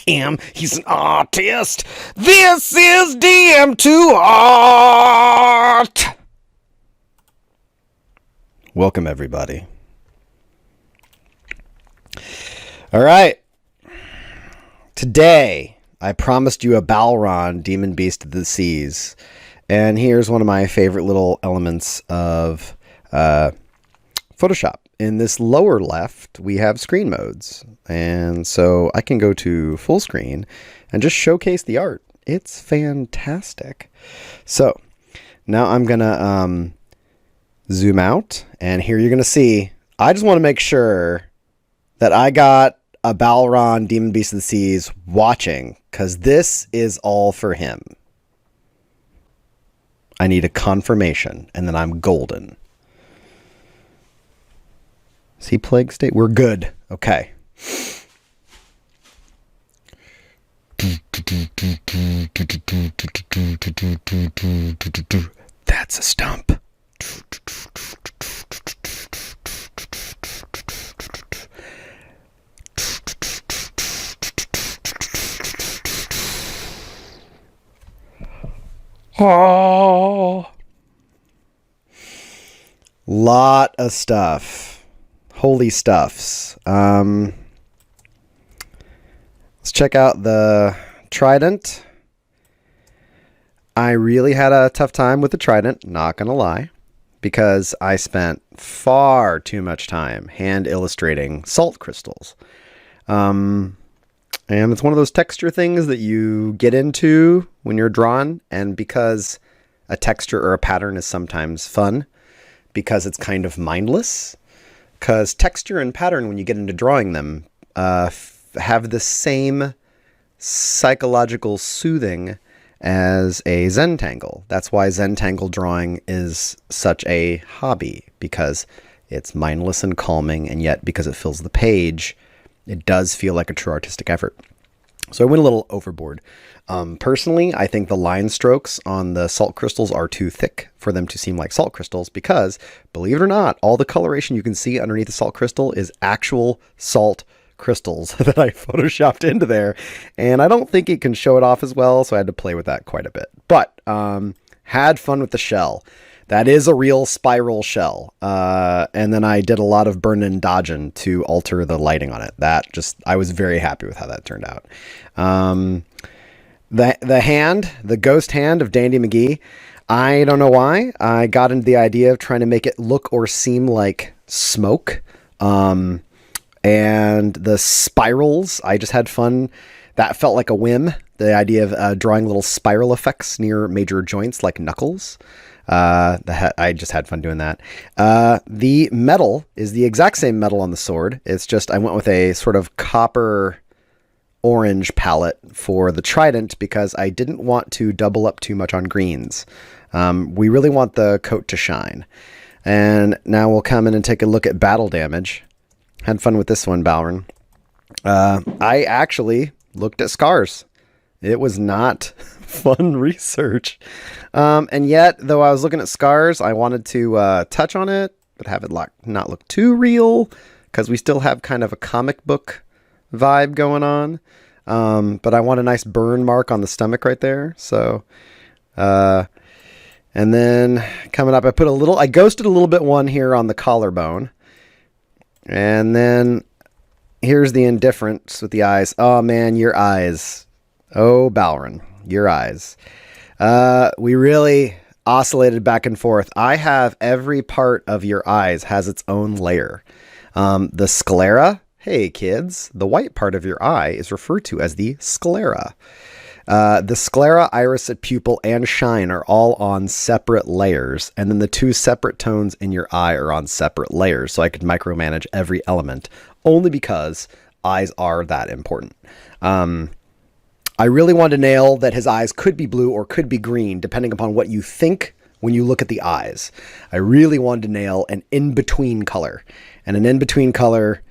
him. He's an artist. This is DM2Art. Welcome, everybody. All right. Today, I promised you a Balren, Demon Beast of the Seas. And here's one of my favorite little elements of Photoshop. In this lower left, we have screen modes. And so I can go to full screen and just showcase the art. It's fantastic. So now I'm going to zoom out. And here you're going to see, I just want to make sure that I got a Balren, Demon Beast of the Seas watching, because this is all for him. I need a confirmation, and then I'm golden. Is he plague state? We're good. Okay. That's a stump. Oh. Lot of stuff. Holy stuffs. Let's check out the trident. I really had a tough time with the trident, not gonna lie, because I spent far too much time hand illustrating salt crystals. And it's one of those texture things that you get into when you're drawing, and because a texture or a pattern is sometimes fun, because it's kind of mindless, because texture and pattern, when you get into drawing them, have the same psychological soothing as a Zentangle. That's why Zentangle drawing is such a hobby, because it's mindless and calming, and yet because it fills the page, it does feel like a true artistic effort. So I went a little overboard. Personally, I think the line strokes on the salt crystals are too thick for them to seem like salt crystals, because, believe it or not, all the coloration you can see underneath the salt crystal is actual salt crystals that I photoshopped into there. And I don't think it can show it off as well, so I had to play with that quite a bit. But had fun with the shell. That is a real spiral shell. And then I did a lot of burn and dodging to alter the lighting on it. I was very happy with how that turned out. The ghost hand of Dandy McGee. I don't know why. I got into the idea of trying to make it look or seem like smoke. And the spirals, I just had fun. That felt like a whim. The idea of drawing little spiral effects near major joints like knuckles. I just had fun doing that. The metal is the exact same metal on the sword. It's just I went with a sort of copper orange palette for the trident because I didn't want to double up too much on greens. We really want the coat to shine. And now we'll come in and take a look at battle damage. Had fun with this one, Balren. I actually looked at scars. It was not fun research. And yet, though I was looking at scars, I wanted to touch on it, but have it not look too real, because we still have kind of a comic book vibe going on. But I want a nice burn mark on the stomach right there. So, and then coming up, I ghosted a little bit one here on the collarbone. And then here's the indifference with the eyes. Oh man, your eyes. Oh, Balren, your eyes. We really oscillated back and forth. I have every part of your eyes has its own layer. The sclera, hey kids, the white part of your eye is referred to as the sclera. The sclera, iris, pupil, and shine are all on separate layers, and then the two separate tones in your eye are on separate layers, so I could micromanage every element, only because eyes are that important. I really wanted to nail that his eyes could be blue or could be green, depending upon what you think when you look at the eyes. I really wanted to nail an in-between color. And an in-between color,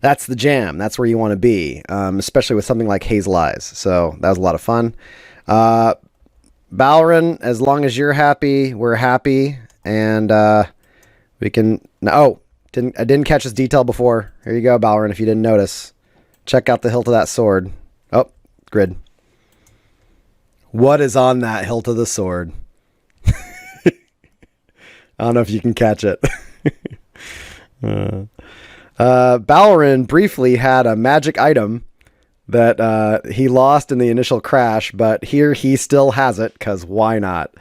that's the jam. That's where you want to be, especially with something like hazel eyes. So that was a lot of fun. Balren, as long as you're happy, we're happy. And we can... Oh, I didn't catch this detail before. Here you go, Balren, if you didn't notice. Check out the hilt of that sword. Oh, grid. What is on that hilt of the sword? I don't know if you can catch it. Balren briefly had a magic item that he lost in the initial crash, but here he still has it, because why not?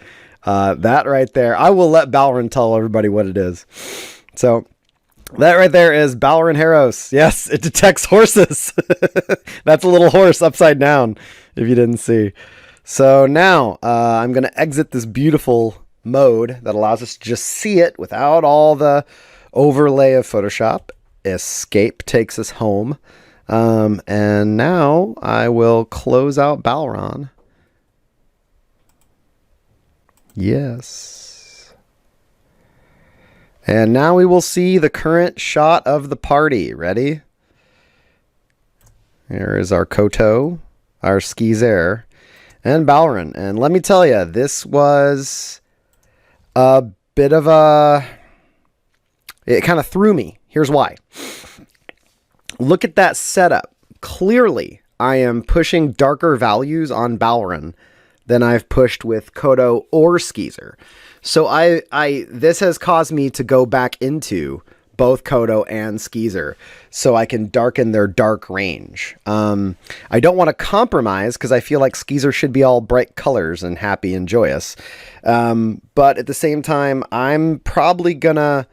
That right there, I will let Balren tell everybody what it is. So that right there is Balren Harros. Yes, it detects horses. That's a little horse upside down, if you didn't see. So now I'm going to exit this beautiful mode that allows us to just see it without all the overlay of Photoshop. Escape takes us home. And now I will close out Balron. Yes. And now we will see the current shot of the party. Ready? Here is our Koto, our Skizer, and Balren. And let me tell you, this was a bit of a... It kind of threw me. Here's why. Look at that setup. Clearly, I am pushing darker values on Balren than I've pushed with Koto or Skizer. So this has caused me to go back into both Koto and Skizer so I can darken their dark range. I don't want to compromise because I feel like Skizer should be all bright colors and happy and joyous. But at the same time, I'm probably gonna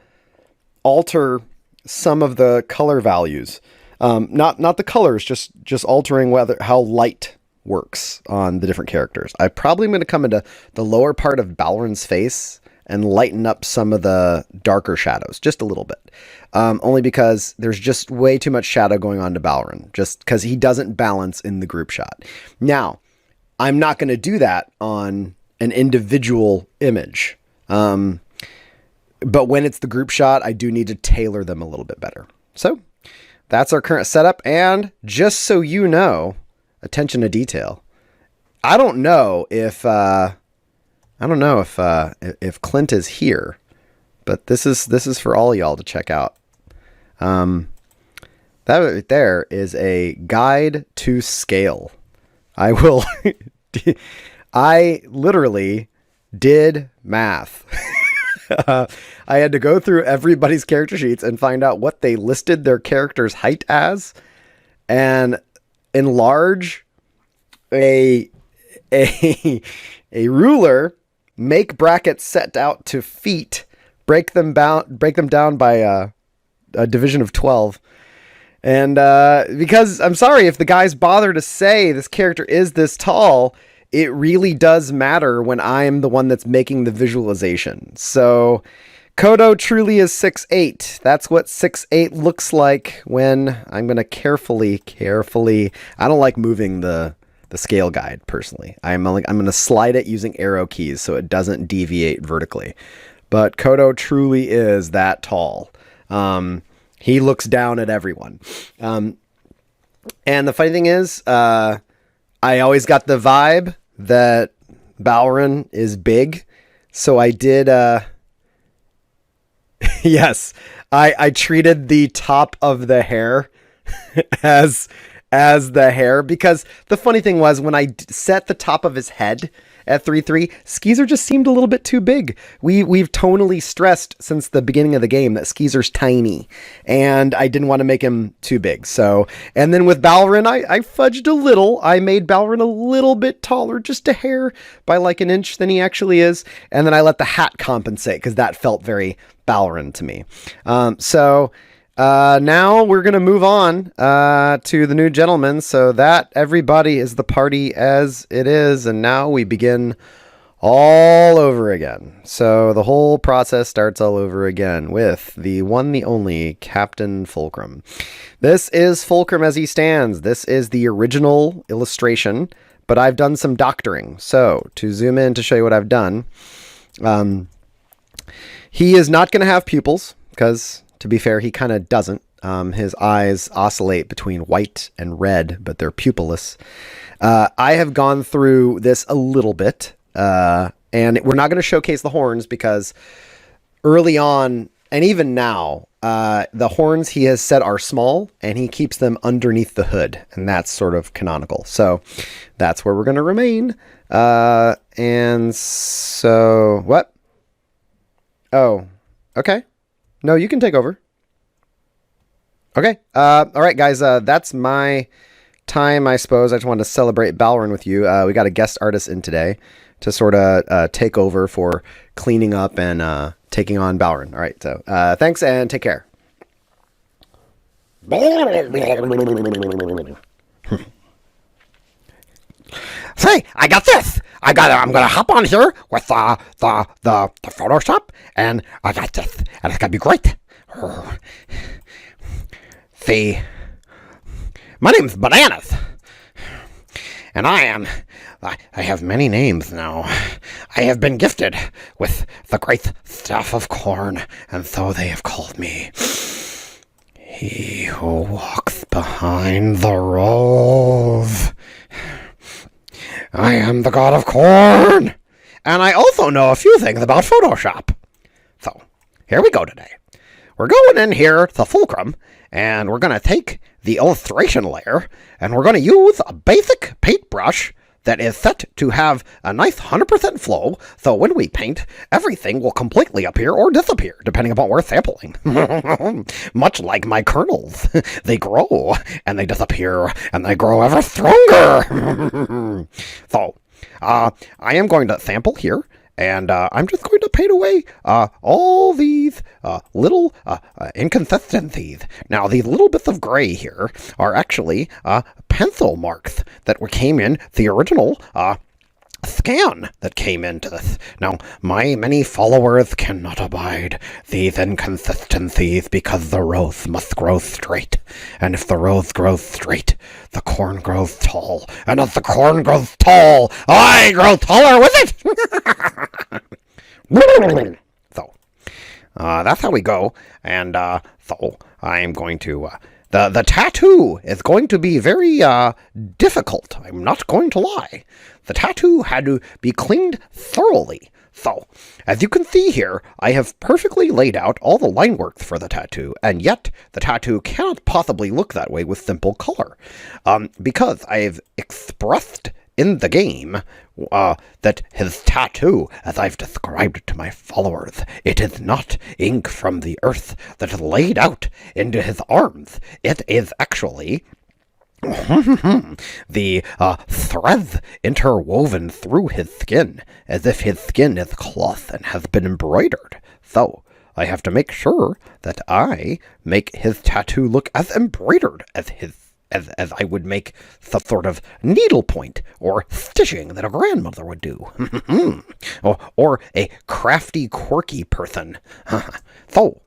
alter some of the color values. Not the colors, just altering how light works on the different characters. I probably am going to come into the lower part of Balren's face and lighten up some of the darker shadows just a little bit. Only because there's just way too much shadow going on to Balren, just because he doesn't balance in the group shot. Now, I'm not going to do that on an individual image. But when it's the group shot, I do need to tailor them a little bit better. So that's our current setup. And just so you know, attention to detail. I don't know if Clint is here, but this is for all y'all to check out. That right there is a guide to scale. I literally did math. I had to go through everybody's character sheets and find out what they listed their character's height as, and enlarge a ruler, make brackets set out to feet, break them down by a division of 12. And because I'm sorry, if the guys bother to say this character is this tall, it really does matter when I'm the one that's making the visualization. So Kodo truly is 6'8". That's what 6'8" looks like when I'm going to carefully, I don't like moving the scale guide personally. I'm going to slide it using arrow keys so it doesn't deviate vertically. But Kodo truly is that tall. He looks down at everyone. And the funny thing is, I always got the vibe that Balren is big. So I did, yes, I treated the top of the hair as the hair, because the funny thing was when I set the top of his head at 3-3, Skeezer just seemed a little bit too big. We've tonally stressed since the beginning of the game that Skeezer's tiny, and I didn't want to make him too big. So, and then with Balren, I fudged a little. I made Balren a little bit taller, just a hair by like an inch than he actually is. And then I let the hat compensate because that felt very Balren to me. Now we're going to move on to the new gentleman, so that everybody is the party as it is, and now we begin all over again. So the whole process starts all over again with the one, the only Captain Fulcrum. This is Fulcrum as he stands. This is the original illustration, but I've done some doctoring. So to zoom in to show you what I've done, he is not going to have pupils because, to be fair, he kind of doesn't. His eyes oscillate between white and red, but they're pupilless. I have gone through this a little bit, and we're not going to showcase the horns because early on, and even now, The horns he has said are small, and he keeps them underneath the hood, and that's sort of canonical. So that's where we're going to remain. And so what? Oh, okay. No, you can take over. Okay. All right, guys. That's my time, I suppose. I just wanted to celebrate Balren with you. We got a guest artist in today to sort of take over for cleaning up and taking on Balren. All right. So thanks and take care. Say, I got this. I'm gonna hop on here with the Photoshop, and I got this, and it's gonna be great. See, my name's Bananas, and I have many names now. I have been gifted with the great staff of corn, and so they have called me he who walks behind the rows. I am the god of corn, and I also know a few things about Photoshop. So, here we go today. We're going in here to Fulcrum, and we're going to take the illustration layer, and we're going to use a basic paintbrush that is set to have a nice 100% flow, so when we paint, everything will completely appear or disappear, depending upon what we're sampling. Much like my kernels. They grow, and they disappear, and they grow ever stronger. So, I am going to sample here, and I'm just going to paint away all these little inconsistencies. Now, these little bits of gray here are actually pencil marks that came in the original scan that came into this. Now, my many followers cannot abide these inconsistencies because the rows must grow straight. And if the rows grow straight, the corn grows tall. And as the corn grows tall, I grow taller with it! So, that's how we go. And so I'm going to... The tattoo is going to be very difficult. I'm not going to lie. The tattoo had to be cleaned thoroughly. So, as you can see here, I have perfectly laid out all the line works for the tattoo, and yet the tattoo cannot possibly look that way with simple color. Because I've expressed in the game that his tattoo, as I've described it to my followers, it is not ink from the earth that is laid out into his arms. It is actually the threads interwoven through his skin, as if his skin is cloth and has been embroidered. So, I have to make sure that I make his tattoo look as embroidered as I would make some sort of needlepoint or stitching that a grandmother would do. or a crafty, quirky person. So,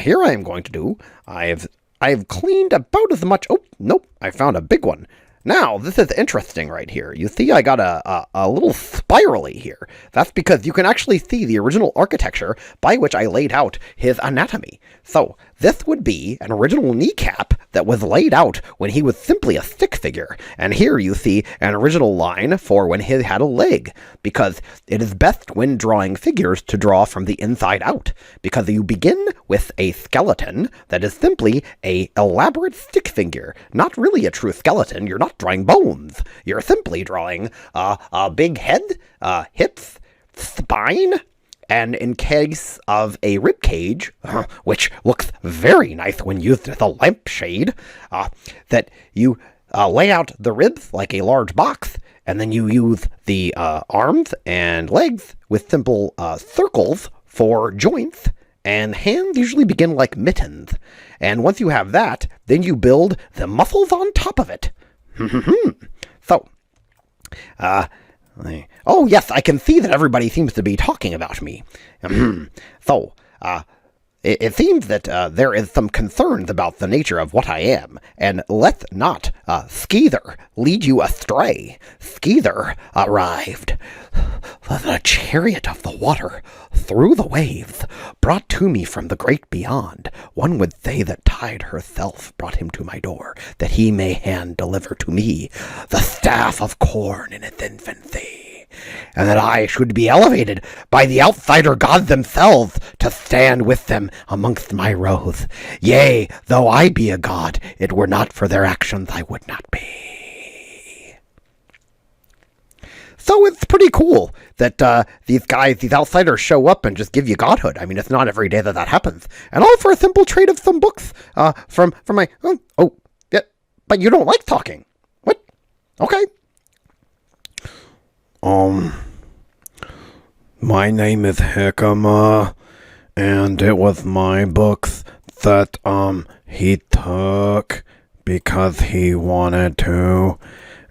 here I am going to do, I've cleaned about as much. Oh, nope, I found a big one. Now, this is interesting right here. You see I got a little spirally here. That's because you can actually see the original architecture by which I laid out his anatomy. So, this would be an original kneecap that was laid out when he was simply a stick figure. And here you see an original line for when he had a leg, because it is best when drawing figures to draw from the inside out, because you begin with a skeleton that is simply a elaborate stick figure, not really a true skeleton. You're not drawing bones. You're simply drawing a big head, hips, spine, and in case of a rib cage, which looks very nice when used as a lampshade, that you lay out the ribs like a large box, and then you use the arms and legs with simple circles for joints, and hands usually begin like mittens. And once you have that, then you build the muscles on top of it. So, oh yes, I can see that everybody seems to be talking about me. So, it seems that there is some concerns about the nature of what I am, and let's not Skeether lead you astray. Skeether arrived, the chariot of the water, through the waves, brought to me from the great beyond. One would say that Tide herself brought him to my door, that he may hand deliver to me the staff of corn in its infancy. and that I should be elevated by the outsider gods themselves to stand with them amongst my rows. Yea, though I be a god, it were not for their actions I would not be. So it's pretty cool that these guys, these outsiders, show up and just give you godhood. I mean, it's not every day that that happens. And all for a simple trade of some books from my... yeah, but you don't like talking. What? Okay. My name is Hickama, and it was my books that, he took because he wanted to,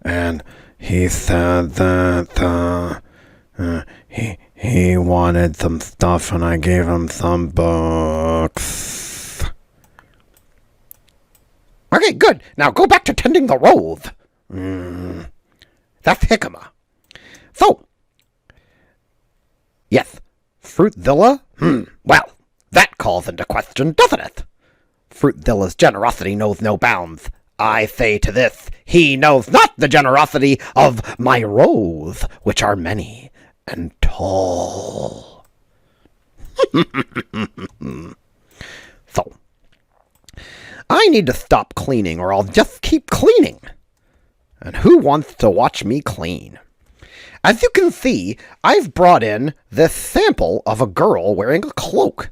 and he said that, he wanted some stuff, and I gave him some books. Okay, good. Now go back to tending the rows. That's Hickama. So, yes, Fruitzilla? Well, that calls into question, doesn't it? Fruitzilla's generosity knows no bounds. I say to this, he knows not the generosity of my rows, which are many and tall. So, I need to stop cleaning or I'll just keep cleaning. And who wants to watch me clean? As you can see, I've brought in this sample of a girl wearing a cloak.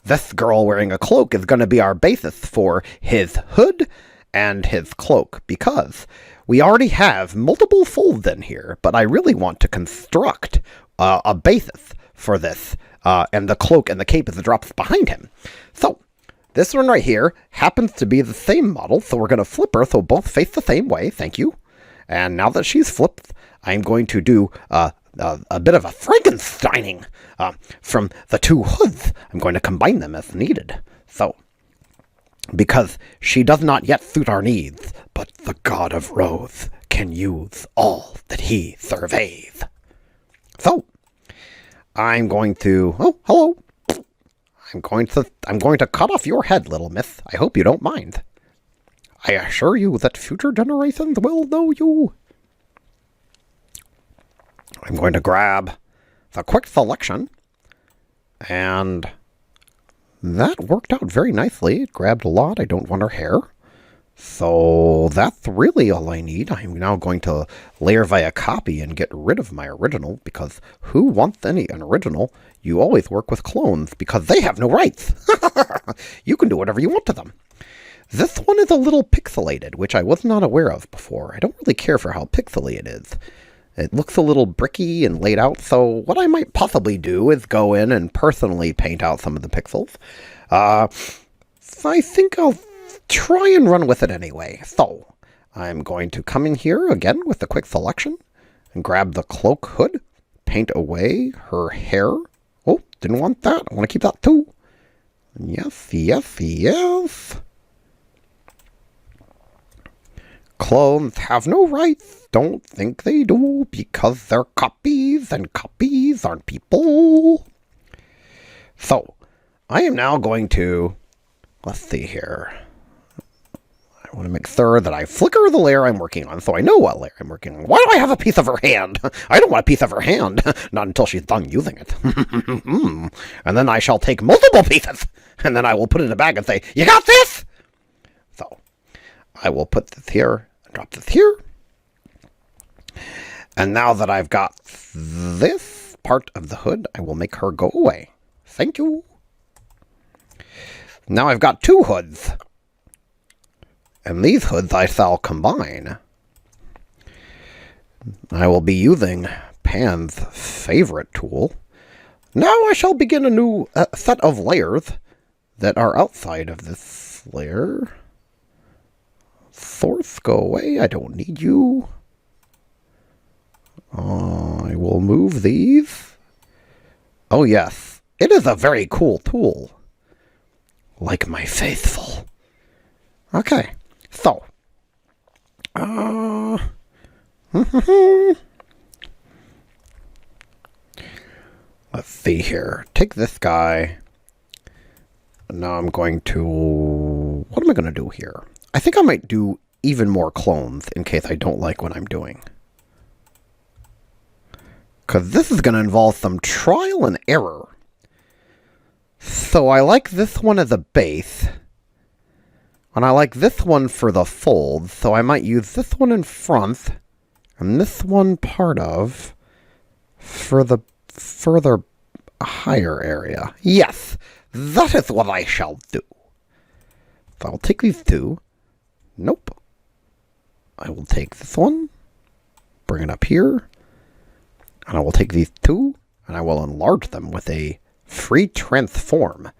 This girl wearing a cloak is going to be our basis for his hood and his cloak, because we already have multiple folds in here, but I really want to construct a basis for this, and the cloak and the cape is the drops behind him. So, this one right here happens to be the same model, so we're going to flip her so both face the same way, thank you. And now that she's flipped, I'm going to do a bit of a Frankensteining from the two hoods. I'm going to combine them as needed. So, because she does not yet suit our needs, but the god of Rose can use all that he surveys. So, I'm going to... Oh, hello. I'm going to cut off your head, little miss. I hope you don't mind. I assure you that future generations will know you. I'm going to grab the quick selection, and that worked out very nicely. It grabbed a lot. I don't want her hair. So that's really all I need. I'm now going to layer via copy and get rid of my original, because who wants an original? You always work with clones because they have no rights. You can do whatever you want to them. This one is a little pixelated, which I was not aware of before. I don't really care for how pixely it is. It looks a little bricky and laid out, so what I might possibly do is go in and personally paint out some of the pixels. So I think I'll try and run with it anyway. So, I'm going to come in here again with the quick selection and grab the cloak hood, paint away her hair. Oh, didn't want that. I want to keep that too. Yes, yes, yes. Clones have no rights. Don't think they do, because they're copies, and copies aren't people. So, I am now going to... Let's see here. I want to make sure that I flicker the layer I'm working on, so I know what layer I'm working on. Why do I have a piece of her hand? I don't want a piece of her hand. Not until she's done using it. And then I shall take multiple pieces, and then I will put it in a bag and say, "You got this?" So, I will put this here and drop this here. And now that I've got this part of the hood, I will make her go away. Thank you. Now I've got two hoods. And these hoods I shall combine. I will be using Pan's favorite tool. Now I shall begin a new set of layers that are outside of this layer. Source, go away. I don't need you. I will move these. Oh yes, it is a very cool tool. Like my faithful. Okay, so. Let's see here. Take this guy. Now I'm going to... What am I going to do here? I think I might do even more clones in case I don't like what I'm doing. Because this is going to involve some trial and error. So I like this one as a base. And I like this one for the fold. So I might use this one in front. And this one part of for the further higher area. Yes, that is what I shall do. So I'll take these two. Nope. I will take this one. Bring it up here. And I will take these two, and I will enlarge them with a free transform,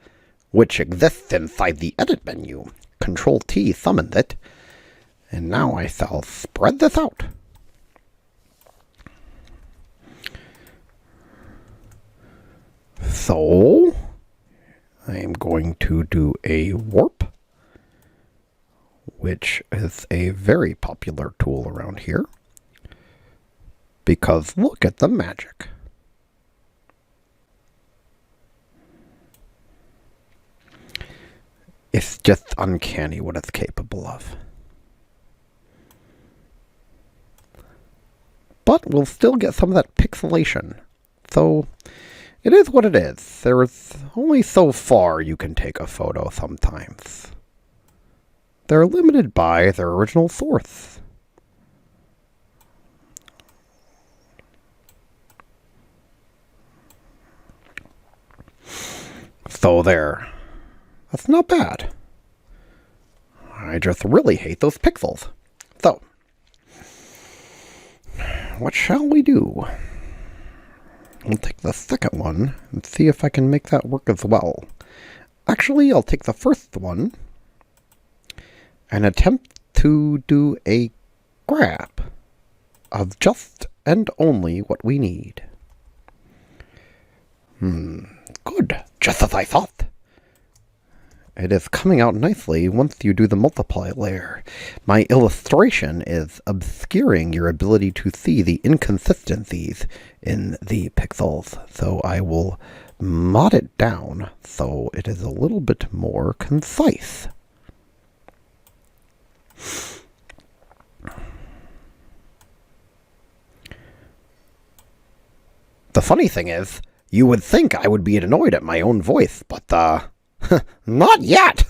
which exists inside the edit menu. Control T summons it, and now I shall spread this out. So, I am going to do a warp, which is a very popular tool around here. Because look at the magic. It's just uncanny what it's capable of. But we'll still get some of that pixelation. So, it is what it is. There is only so far you can take a photo sometimes. They're limited by their original source. So there. That's not bad. I just really hate those pixels. So, what shall we do? I'll take the second one and see if I can make that work as well. Actually, I'll take the first one and attempt to do a grab of just and only what we need. Good, just as I thought. It is coming out nicely once you do the multiply layer. My illustration is obscuring your ability to see the inconsistencies in the pixels, so I will mod it down so it is a little bit more concise. The funny thing is, you would think I would be annoyed at my own voice, but, not yet!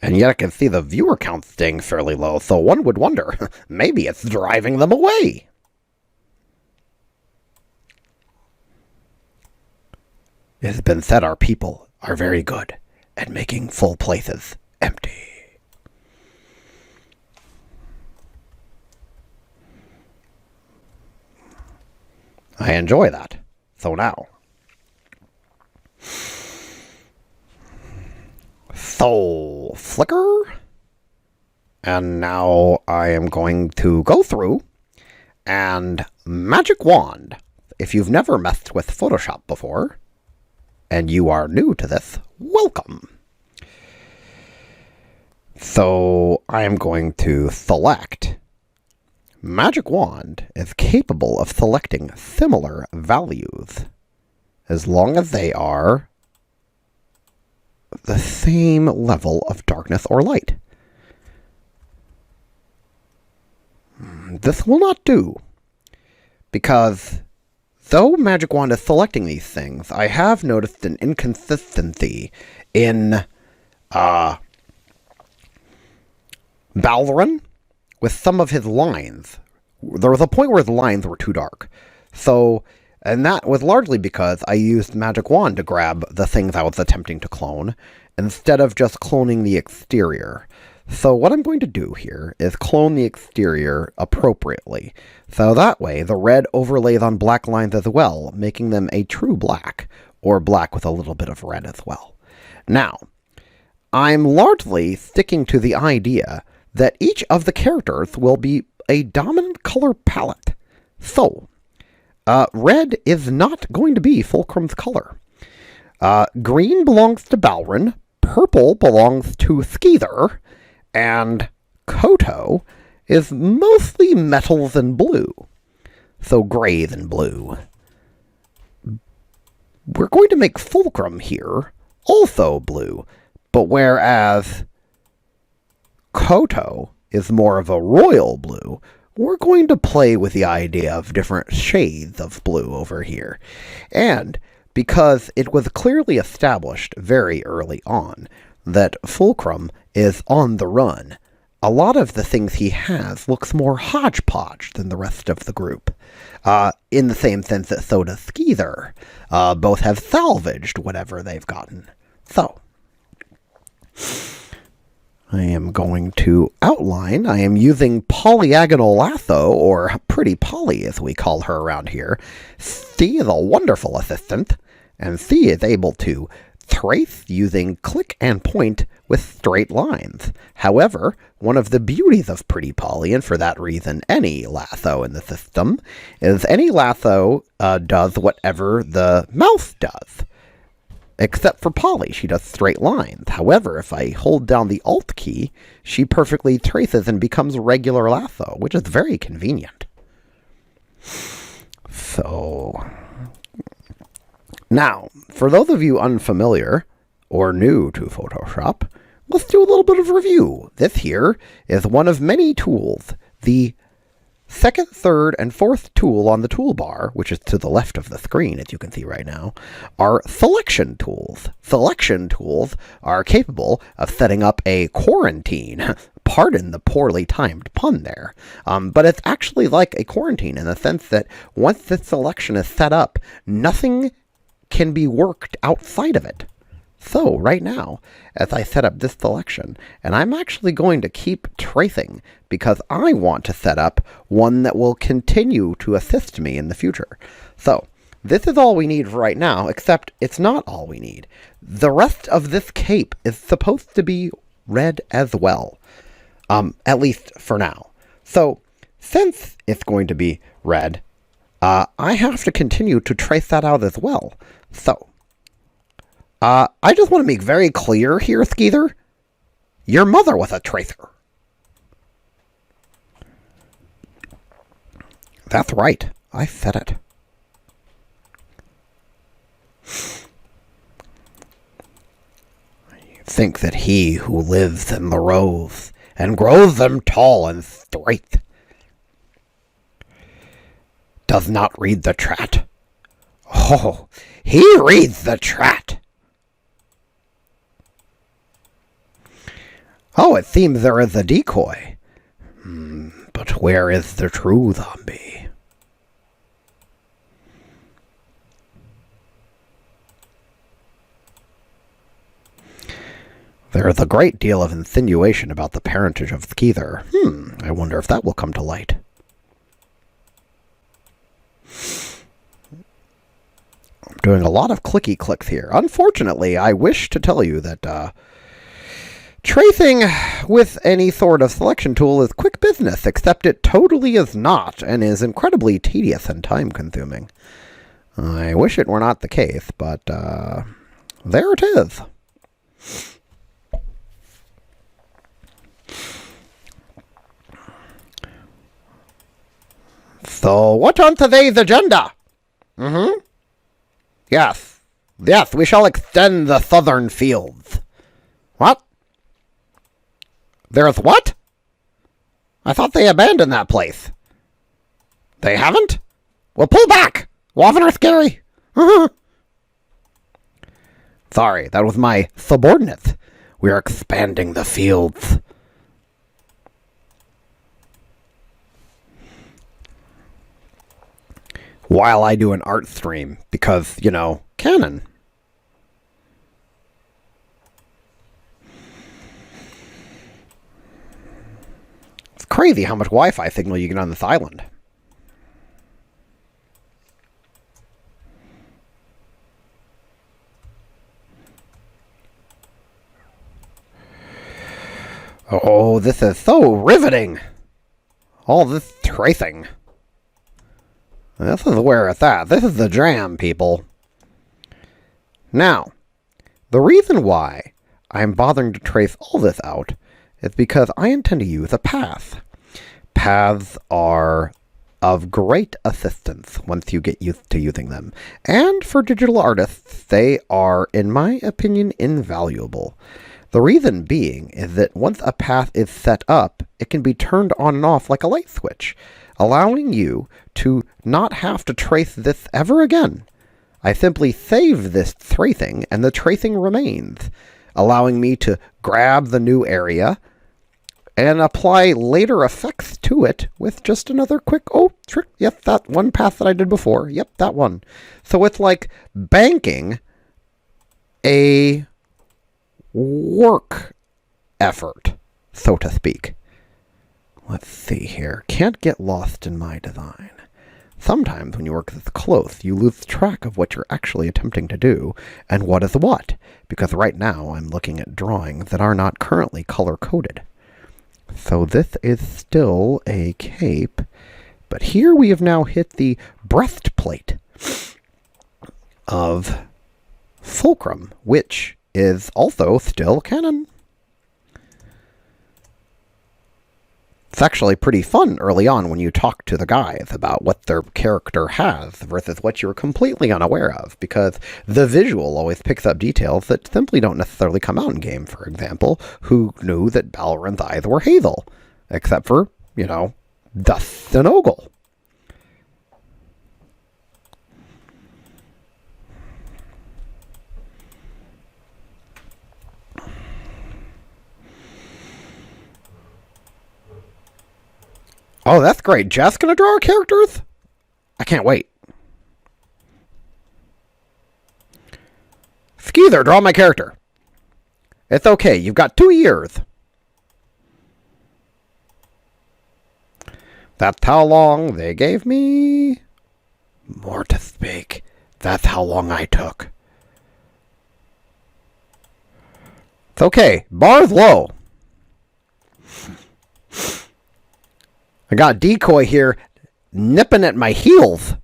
And yet I can see the viewer count staying fairly low, so one would wonder, maybe it's driving them away. It has been said our people are very good at making full places empty. I enjoy that. So now. So, flicker. And now I am going to go through and magic wand. If you've never messed with Photoshop before, and you are new to this, welcome. So I am going to select. Magic Wand is capable of selecting similar values as long as they are the same level of darkness or light. This will not do, because though Magic Wand is selecting these things, I have noticed an inconsistency in Balren with some of his lines. There was a point where his lines were too dark. So, and that was largely because I used Magic Wand to grab the things I was attempting to clone, instead of just cloning the exterior. So what I'm going to do here is clone the exterior appropriately. So that way, the red overlays on black lines as well, making them a true black, or black with a little bit of red as well. Now, I'm largely sticking to the idea that each of the characters will be a dominant color palette. So, red is not going to be Fulcrum's color. Green belongs to Balren, purple belongs to Skeether, and Koto is mostly metals and blue. So grays and blue. We're going to make Fulcrum here also blue, but whereas Koto is more of a royal blue, we're going to play with the idea of different shades of blue over here. And because it was clearly established very early on that Fulcrum is on the run, a lot of the things he has looks more hodgepodge than the rest of the group. In the same sense that so does Skeezer. Both have salvaged whatever they've gotten. So, I am going to outline. I am using Polyagonal Lasso, or Pretty Polly as we call her around here. C is a wonderful assistant, and C is able to trace using click and point with straight lines. However, one of the beauties of Pretty Polly, and for that reason any lasso in the system, is any lasso does whatever the mouse does. Except for Polly, she does straight lines. However, if I hold down the Alt key, she perfectly traces and becomes regular lasso, which is very convenient. So, now, for those of you unfamiliar or new to Photoshop, let's do a little bit of review. This here is one of many tools. The second, third, and fourth tool on the toolbar, which is to the left of the screen, as you can see right now, are selection tools. Selection tools are capable of setting up a quarantine. Pardon the poorly timed pun there. But it's actually like a quarantine in the sense that once the selection is set up, nothing can be worked outside of it. So, right now, as I set up this selection, and I'm actually going to keep tracing because I want to set up one that will continue to assist me in the future. So, this is all we need for right now, except it's not all we need. The rest of this cape is supposed to be red as well, at least for now. So, since it's going to be red, I have to continue to trace that out as well. So, I just want to make very clear here, Skeezer. Your mother was a tracer. That's right. I said it. You think that he who lives in the rows and grows them tall and straight does not read the chat? Oh, he reads the chat. Oh, it seems there is a decoy. But where is the true zombie? There is a great deal of insinuation about the parentage of Skeezer. I wonder if that will come to light. I'm doing a lot of clicky clicks here. Unfortunately, I wish to tell you that, tracing with any sort of selection tool is quick business, except it totally is not, and is incredibly tedious and time-consuming. I wish it were not the case, but there it is. So, what on today's agenda? Yes, we shall extend the southern fields. What? There's what? I thought they abandoned that place. They haven't? Well, pull back! Waffen are scary. Sorry, that was my subordinate. We're expanding the fields. While I do an art stream, because, canon. Crazy how much Wi-Fi signal you get on this island. Oh, this is so riveting. All this tracing. This is where it's at. This is the jam, people. Now, the reason why I'm bothering to trace all this out is because I intend to use a path. Paths are of great assistance once you get used to using them. And for digital artists, they are, in my opinion, invaluable. The reason being is that once a path is set up, it can be turned on and off like a light switch, allowing you to not have to trace this ever again. I simply save this tracing, and the tracing remains, allowing me to grab the new area and apply later effects to it with just another quick, trick. Yep, that one path that I did before. Yep, that one. So it's like banking a work effort, so to speak. Let's see here. Can't get lost in my design. Sometimes when you work this close, you lose track of what you're actually attempting to do and what is what, because right now I'm looking at drawings that are not currently color-coded. So this is still a cape, but here we have now hit the breastplate of Fulcrum, which is also still canon. It's actually pretty fun early on when you talk to the guys about what their character has versus what you're completely unaware of, because the visual always picks up details that simply don't necessarily come out in game. For example, who knew that Balren's eyes were hazel? Except for, Dust and Ogle. Oh, that's great. Jeff's gonna draw our characters? I can't wait. Skeezer, draw my character. It's okay. You've got 2 years. That's how long they gave me. More to speak. That's how long I took. It's okay. Bar's low. I got Decoy here nipping at my heels.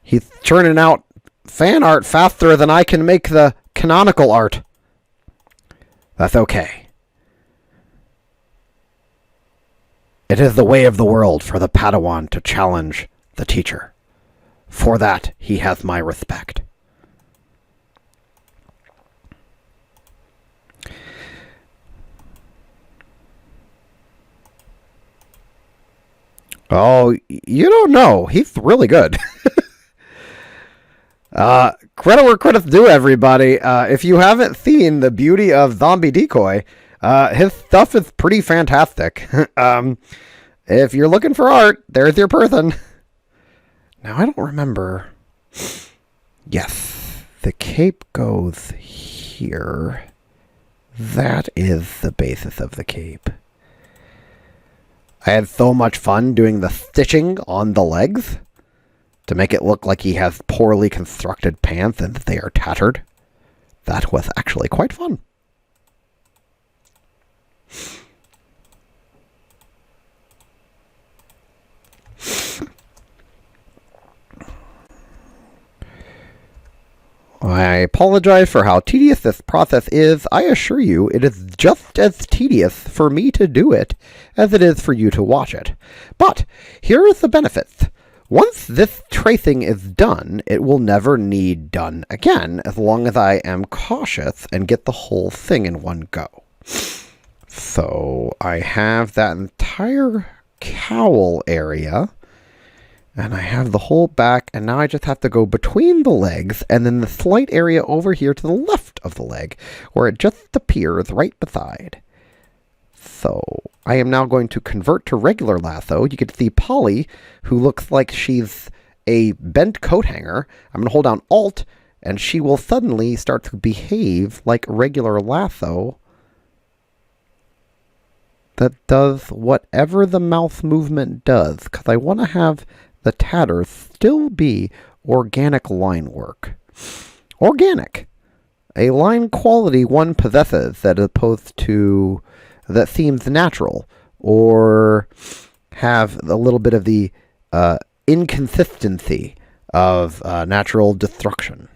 He's churning out fan art faster than I can make the canonical art. That's okay. It is the way of the world for the Padawan to challenge the teacher. For that, he has my respect. Oh, you don't know. He's really good. Credit where credit's due, everybody. If you haven't seen the beauty of Zombie Decoy, his stuff is pretty fantastic. If you're looking for art, there's your person. Now, I don't remember. Yes, the cape goes here. That is the basis of the cape. I had so much fun doing the stitching on the legs to make it look like he has poorly constructed pants and they are tattered. That was actually quite fun. I apologize for how tedious this process is. I assure you, it is just as tedious for me to do it as it is for you to watch it. But here is the benefits. Once this tracing is done, it will never need done again, as long as I am cautious and get the whole thing in one go. So I have that entire cowl area. And I have the whole back, and now I just have to go between the legs, and then the slight area over here to the left of the leg, where it just appears right beside. So, I am now going to convert to regular lasso. You can see Polly, who looks like she's a bent coat hanger. I'm going to hold down Alt, and she will suddenly start to behave like regular lasso that does whatever the mouth movement does, because I want to have the tatters still be organic line work. Organic. A line quality one possesses that opposed to that seems natural or have a little bit of the inconsistency of natural destruction.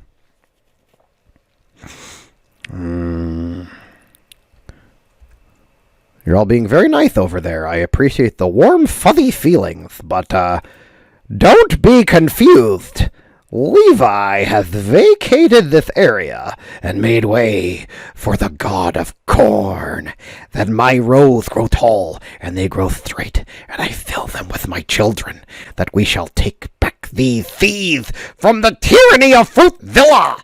You're all being very nice over there. I appreciate the warm, fuzzy feelings, but don't be confused. Levi hath vacated this area and made way for the god of corn, that my rows grow tall and they grow straight, and I fill them with my children, that we shall take back these seas from the tyranny of Fruit Villa.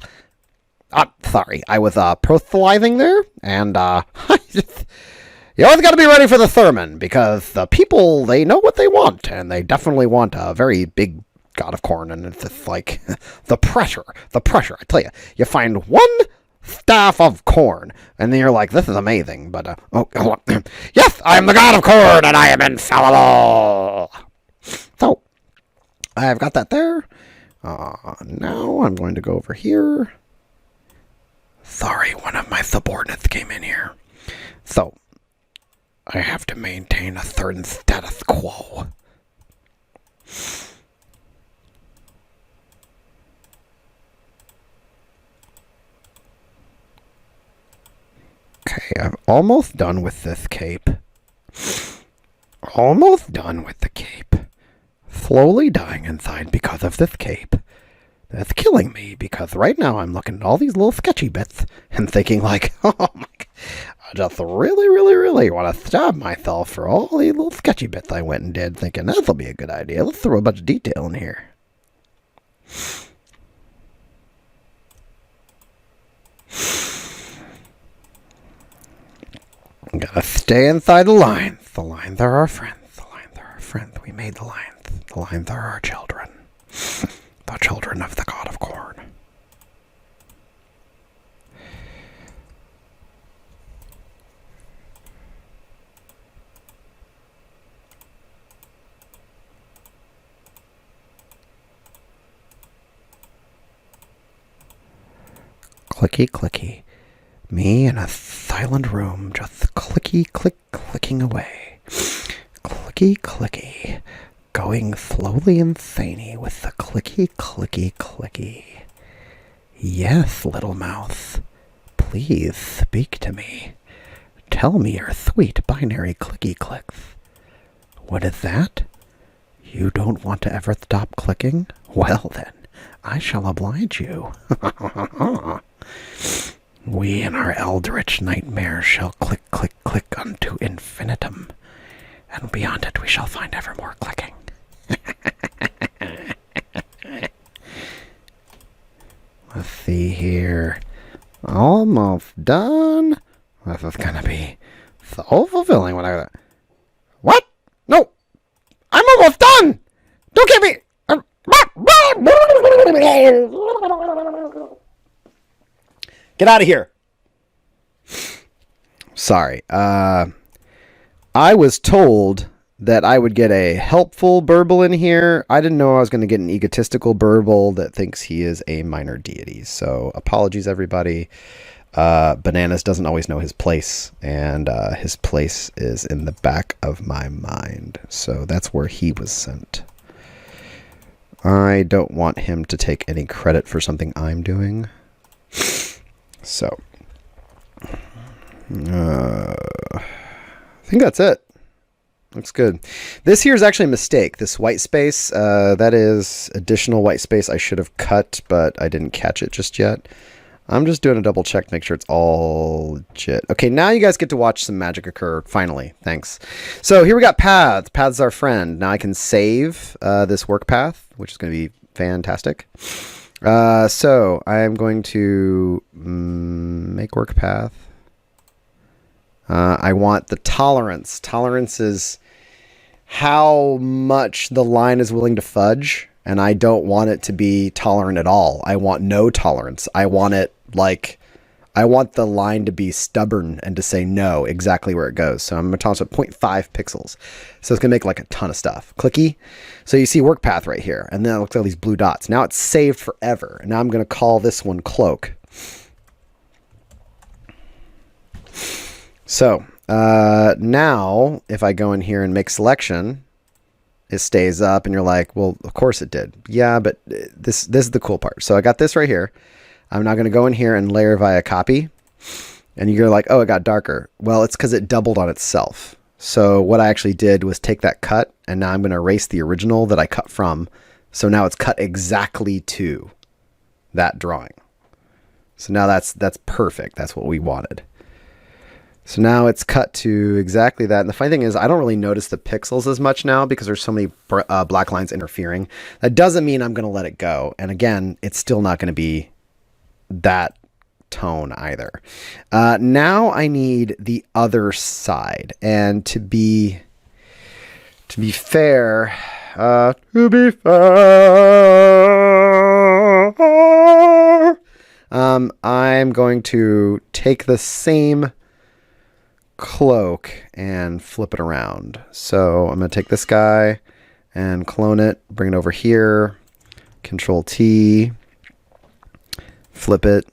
Sorry, I was proselytizing there, and you always got to be ready for the sermon, because the people, they know what they want, and they definitely want a very big god of corn, and it's just like the pressure. I tell you, you find one staff of corn, and then you're like, this is amazing, but, yes, I am the god of corn, and I am infallible. So, I've got that there. Now I'm going to go over here. Sorry, one of my subordinates came in here. So, I have to maintain a certain status quo. Okay, I'm almost done with this cape. Almost done with the cape. Slowly dying inside because of this cape. That's killing me, because right now I'm looking at all these little sketchy bits and thinking like, oh my god, I just really want to stab myself for all these little sketchy bits I went and did, thinking this'll be a good idea. Let's throw a bunch of detail in here. Gotta stay inside the lines. The lines are our friends. The lines are our friends. We made the lines. The lines are our children. The children of the god of corn. Clicky, clicky. Me in a silent room, just clicky, clicking away. Clicky, clicky. Going slowly and saney with the clicky, clicky. Yes, little mouse. Please speak to me. Tell me your sweet binary clicky clicks. What is that? You don't want to ever stop clicking? Well then, I shall oblige you. We in our eldritch nightmares shall click unto infinitum, and beyond it we shall find ever more clicking. Let's see here. Almost done. This is gonna be so fulfilling when I... What? No! I'm almost done! Don't get me... Get out of here. Sorry. I was told that I would get a helpful burble in here. I didn't know I was going to get an egotistical burble that thinks he is a minor deity. So apologies, everybody. Bananas doesn't always know his place, and his place is in the back of my mind. So that's where he was sent. I don't want him to take any credit for something I'm doing. So, I think that's it. Looks good. This here is actually a mistake. This white space, that is additional white space I should have cut, but I didn't catch it just yet. I'm just doing a double check to make sure it's all legit. Okay, now you guys get to watch some magic occur, finally. Thanks. So here we got paths. Paths are our friend. Now I can save this work path, which is going to be fantastic. So I am going to make work path. I want the tolerance. Tolerance is how much the line is willing to fudge, and I don't want it to be tolerant at all. I want no tolerance. I want it like, I want the line to be stubborn and to say no exactly where it goes. So I'm going to toss it 0.5 pixels. So it's going to make like a ton of stuff. Clicky. So you see work path right here. And then it looks like all these blue dots. Now it's saved forever. And now I'm going to call this one cloak. So now if I go in here and make selection, it stays up and you're like, well, of course it did. Yeah, but this is the cool part. So I got this right here. I'm now going to go in here and layer via copy. And you're like, oh, it got darker. Well, it's because it doubled on itself. So what I actually did was take that cut, and now I'm going to erase the original that I cut from So now it's cut exactly to that drawing. So now that's perfect. That's what we wanted. So now it's cut to exactly that. And the funny thing is I don't really notice the pixels as much now because there's so many black lines interfering. That doesn't mean I'm going to let it go. And again, it's still not going to be that tone either. Now I need the other side. And to be fair, I'm going to take the same cloak and flip it around. So I'm going to take this guy and clone it, bring it over here, Control T, flip it.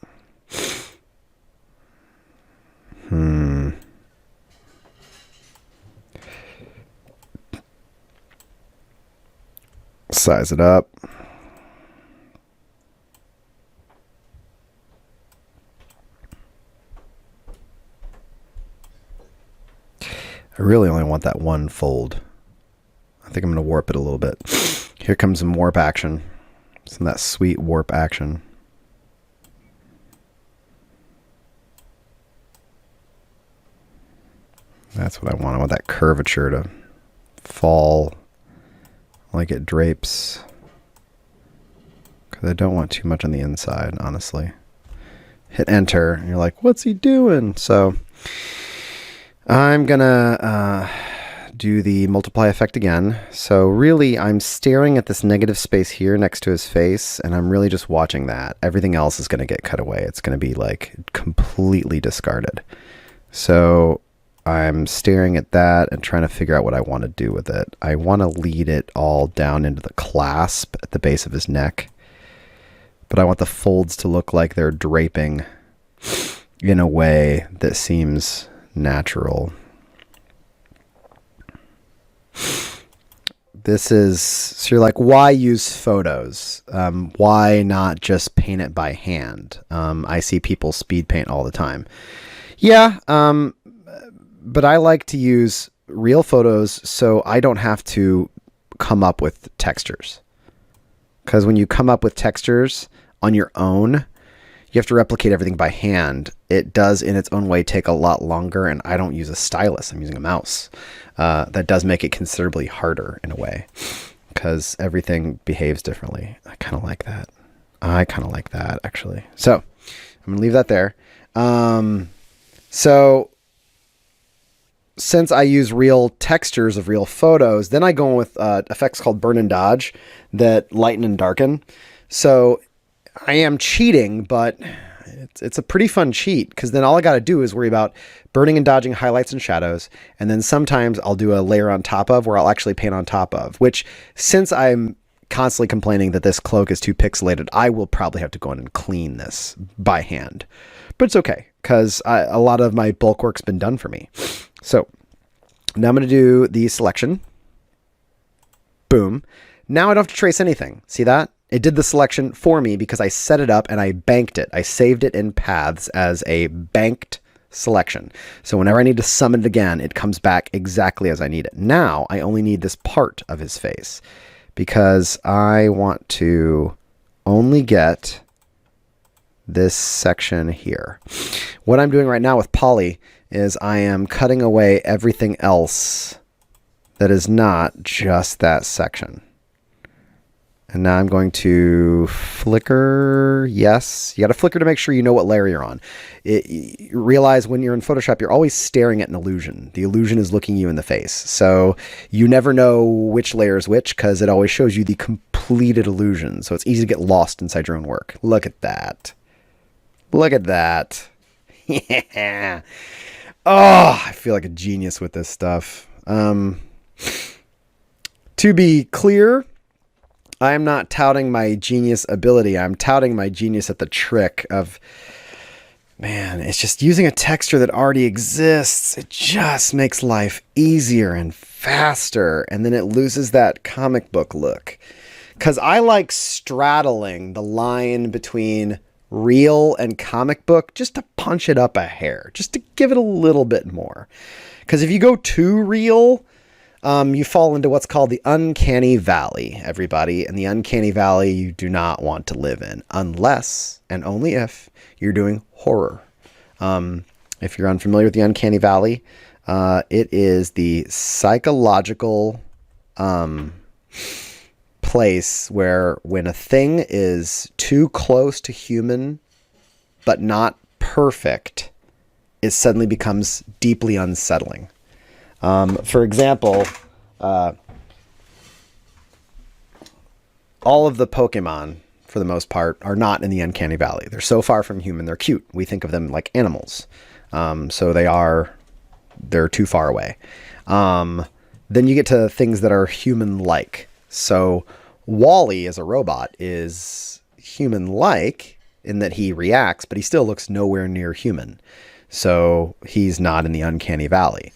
Size it up. I really only want that one fold. I think I'm going to warp it a little bit. Here comes some warp action. Some of that sweet warp action. That's what I want. I want that curvature to fall like it drapes. Because I don't want too much on the inside, honestly. Hit enter, and you're like, what's he doing? So I'm going to do the multiply effect again. So really, I'm staring at this negative space here next to his face, and I'm really just watching that. Everything else is going to get cut away. It's going to be like completely discarded. So I'm staring at that and trying to figure out what I want to do with it. I want to lead it all down into the clasp at the base of his neck. But I want the folds to look like they're draping in a way that seems natural. This is, so you're like, why use photos? Why not just paint it by hand? I see people speed paint all the time. Yeah, but I like to use real photos so I don't have to come up with textures. Because when you come up with textures on your own, you have to replicate everything by hand. It does in its own way take a lot longer, and I don't use a stylus. I'm using a mouse. That does make it considerably harder in a way because everything behaves differently. I kind of like that. Actually. So I'm going to leave that there. So since I use real textures of real photos, then I go in with effects called burn and dodge that lighten and darken. So I am cheating, but it's a pretty fun cheat because then all I got to do is worry about burning and dodging highlights and shadows. And then sometimes I'll do a layer on top of where I'll actually paint on top of, which since I'm constantly complaining that this cloak is too pixelated, I will probably have to go in and clean this by hand. But it's okay because a lot of my bulk work's been done for me. So now I'm going to do the selection. Boom. Now I don't have to trace anything. See that? It did the selection for me because I set it up and I banked it. I saved it in paths as a banked selection. So whenever I need to summon it again, it comes back exactly as I need it. Now I only need this part of his face because I want to only get this section here. What I'm doing right now with Poly is I am cutting away everything else that is not just that section. And now I'm going to flicker. Yes, you got to flicker to make sure you know what layer you're on. You realize when you're in Photoshop, you're always staring at an illusion. The illusion is looking you in the face. So you never know which layer is which because it always shows you the completed illusion. So it's easy to get lost inside your own work. Look at that. Look at that. Yeah. Oh, I feel like a genius with this stuff. To be clear, I'm not touting my genius ability. I'm touting my genius at the trick of, man, it's just using a texture that already exists. It just makes life easier and faster. And then it loses that comic book look. Because I like straddling the line between real and comic book just to punch it up a hair, just to give it a little bit more. Because if you go too real, you fall into what's called the uncanny valley, everybody. And the uncanny valley you do not want to live in unless and only if you're doing horror. If you're unfamiliar with the uncanny valley, it is the psychological place where when a thing is too close to human but not perfect, it suddenly becomes deeply unsettling. For example, all of the Pokemon, for the most part, are not in the uncanny valley. They're so far from human, they're cute. We think of them like animals. So they're too far away. Then you get to things that are human-like. So Wall-E as a robot is human-like in that he reacts, but he still looks nowhere near human. So he's not in the uncanny valley.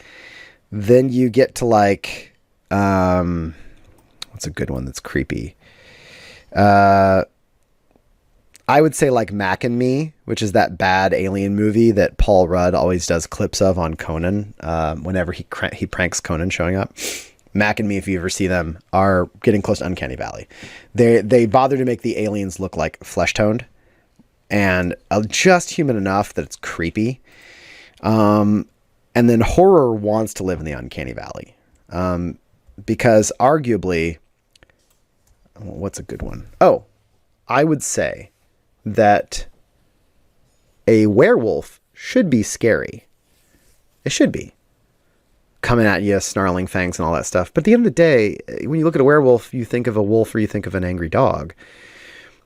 Then you get to like, what's a good one that's creepy? I would say like Mac and Me, which is that bad alien movie that Paul Rudd always does clips of on Conan. Whenever he pranks Conan showing up. Mac and Me, if you ever see them, are getting close to uncanny valley. They bother to make the aliens look like flesh toned and just human enough that it's creepy. And then horror wants to live in the uncanny valley. Because arguably, what's a good one? Oh, I would say that a werewolf should be scary. It should be. Coming at you, snarling fangs and all that stuff. But at the end of the day, when you look at a werewolf, you think of a wolf or you think of an angry dog.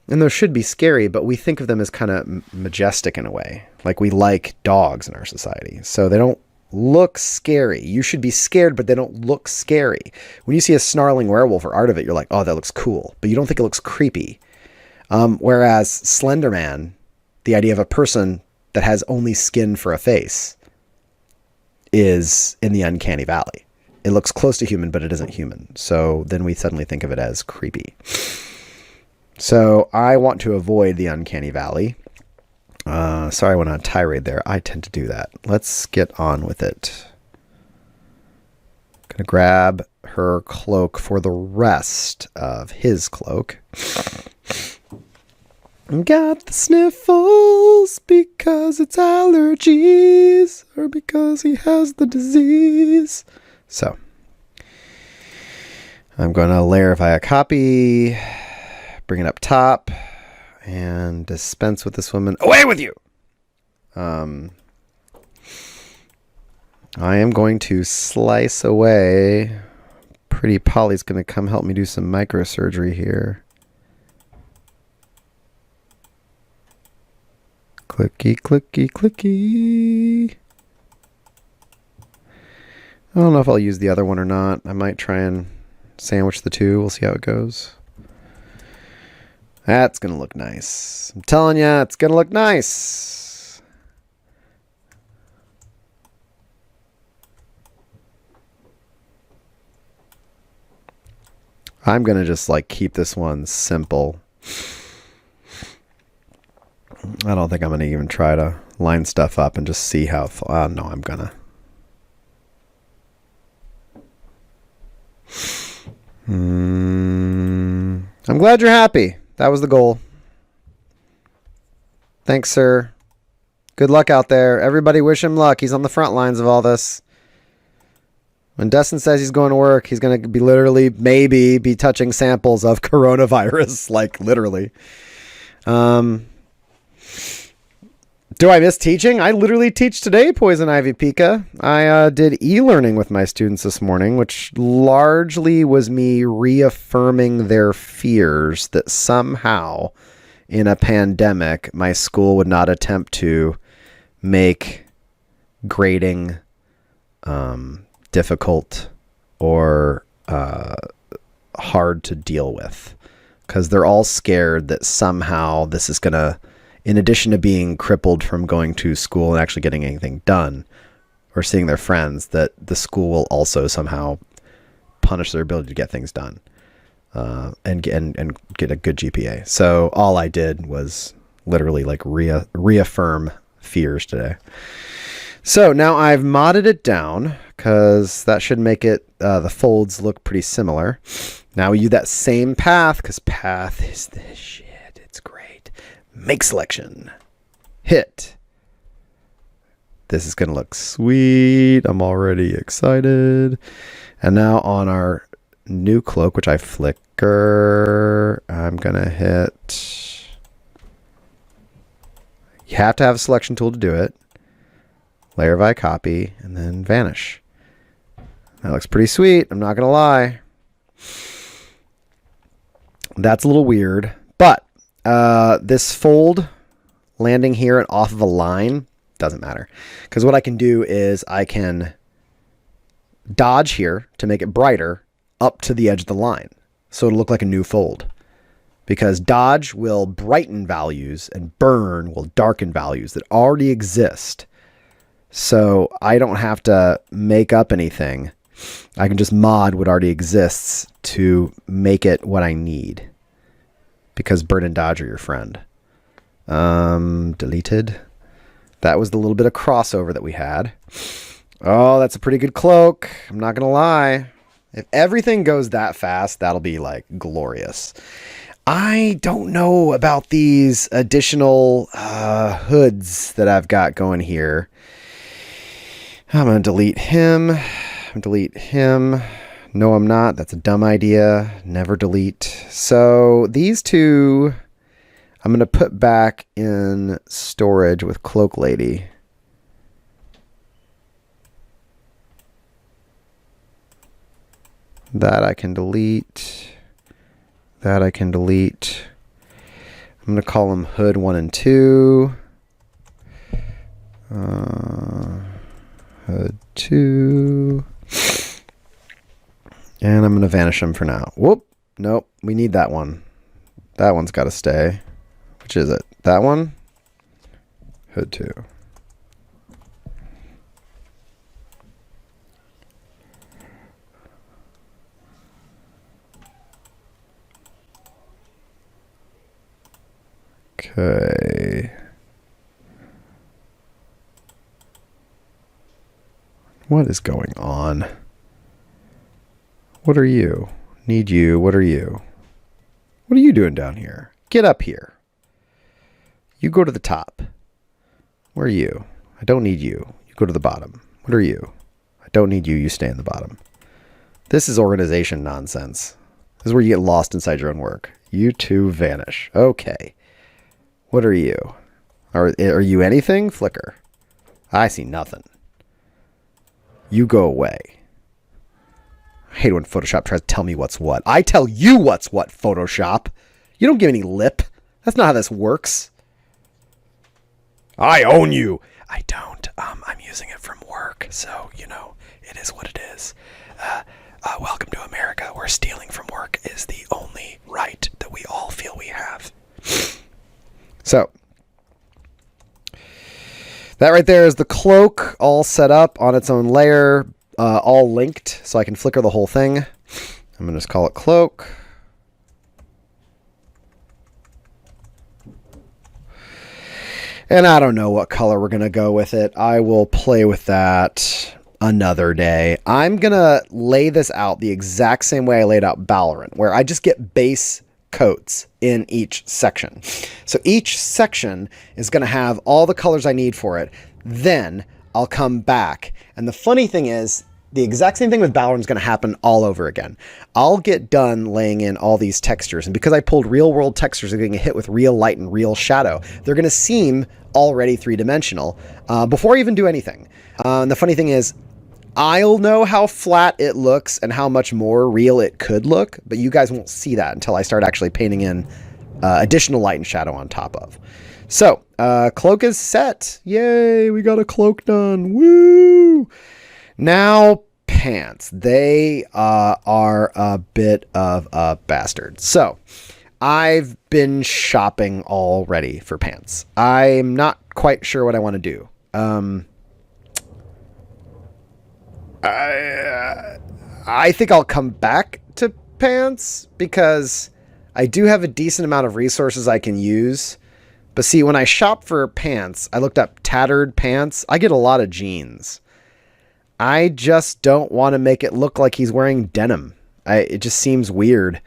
And those should be scary, but we think of them as kind of majestic in a way. Like we like dogs in our society. So they don't look scary. You should be scared, but they don't look scary. When you see a snarling werewolf or art of it, you're like, oh, that looks cool. But you don't think it looks creepy. Whereas Slender Man, the idea of a person that has only skin for a face, is in the uncanny valley. It looks close to human, but it isn't human. So then we suddenly think of it as creepy. So I want to avoid the uncanny valley. Sorry I went on a tirade there. I tend to do that. Let's get on with it. Gonna grab her cloak for the rest of his cloak. Got the sniffles because it's allergies or because he has the disease. So I'm going to layer via copy, bring it up top, and dispense with this woman. Away with you! I am going to slice away. Pretty Polly's going to come help me do some microsurgery here. Clicky, clicky, clicky. I don't know if I'll use the other one or not. I might try and sandwich the two. We'll see how it goes. That's going to look nice. I'm telling you, it's going to look nice. I'm going to just like keep this one simple. I don't think I'm going to even try to line stuff up and just see how... no, I'm going to. I'm glad you're happy. That was the goal. Thanks, sir. Good luck out there. Everybody wish him luck. He's on the front lines of all this. When Dustin says he's going to work, he's going to be literally, maybe, be touching samples of coronavirus. Like, literally. Do I miss teaching? I literally teach today, Poison Ivy Pika. I did e-learning with my students this morning, which largely was me reaffirming their fears that somehow in a pandemic, my school would not attempt to make grading difficult or hard to deal with. Because they're all scared that somehow this is going to, in addition to being crippled from going to school and actually getting anything done or seeing their friends, that the school will also somehow punish their ability to get things done and get a good GPA. So all I did was literally like reaffirm fears today. So now I've modded it down because that should make it the folds look pretty similar. Now we use that same path because path is the shit. It's great. Make selection. Hit. This is going to look sweet. I'm already excited. And now on our new cloak, which I flicker, I'm going to hit. You have to have a selection tool to do it. Layer by copy and then vanish. That looks pretty sweet. I'm not going to lie. That's a little weird, but this fold landing here and off of a line doesn't matter, because what I can do is I can dodge here to make it brighter up to the edge of the line, so it'll look like a new fold, because dodge will brighten values and burn will darken values that already exist. So I don't have to make up anything. I can just mod what already exists to make it what I need, because burn and dodge are your friend. Deleted. That was the little bit of crossover that we had. Oh, that's a pretty good cloak. I'm not going to lie. If everything goes that fast, that'll be like glorious. I don't know about these additional hoods that I've got going here. I'm going to delete him. Delete him. No, I'm not. That's a dumb idea. Never delete. So these two I'm going to put back in storage with Cloak Lady. That I can delete. That I can delete. I'm going to call them Hood 1 and 2. Hood 2. And I'm going to vanish them for now. Whoop. Nope. We need that one. That one's got to stay. Which is it? That one? Hood 2. Okay. What is going on? What are you? Need you. What are you? What are you doing down here? Get up here. You go to the top. Where are you? I don't need you. You go to the bottom. What are you? I don't need you. You stay in the bottom. This is organization nonsense. This is where you get lost inside your own work. You two vanish. Okay. What are you? Are you anything? Flicker. I see nothing. You go away. I hate when Photoshop tries to tell me what's what. I tell you what's what, Photoshop. You don't give any lip. That's not how this works. I own you. I don't. I'm using it from work, so, you know, it is what it is. Welcome to America, where stealing from work is the only right that we all feel we have. So, that right there is the cloak, all set up on its own layer, all linked, so I can flicker the whole thing. I'm going to just call it cloak. And I don't know what color we're going to go with it. I will play with that another day. I'm going to lay this out the exact same way I laid out Balren, where I just get base coats in each section. So each section is going to have all the colors I need for it. Then I'll come back. And the funny thing is, the exact same thing with Balren is going to happen all over again. I'll get done laying in all these textures, and because I pulled real world textures and getting hit with real light and real shadow, they're going to seem already three-dimensional before I even do anything. And the funny thing is, I'll know how flat it looks and how much more real it could look, but you guys won't see that until I start actually painting in additional light and shadow on top of. So, cloak is set. Yay, we got a cloak done. Woo! Now, pants. They are a bit of a bastard. So, I've been shopping already for pants. I'm not quite sure what I want to do. I think I'll come back to pants because I do have a decent amount of resources I can use. But see, when I shop for pants, I looked up tattered pants. I get a lot of jeans. I just don't want to make it look like he's wearing denim. It just seems weird.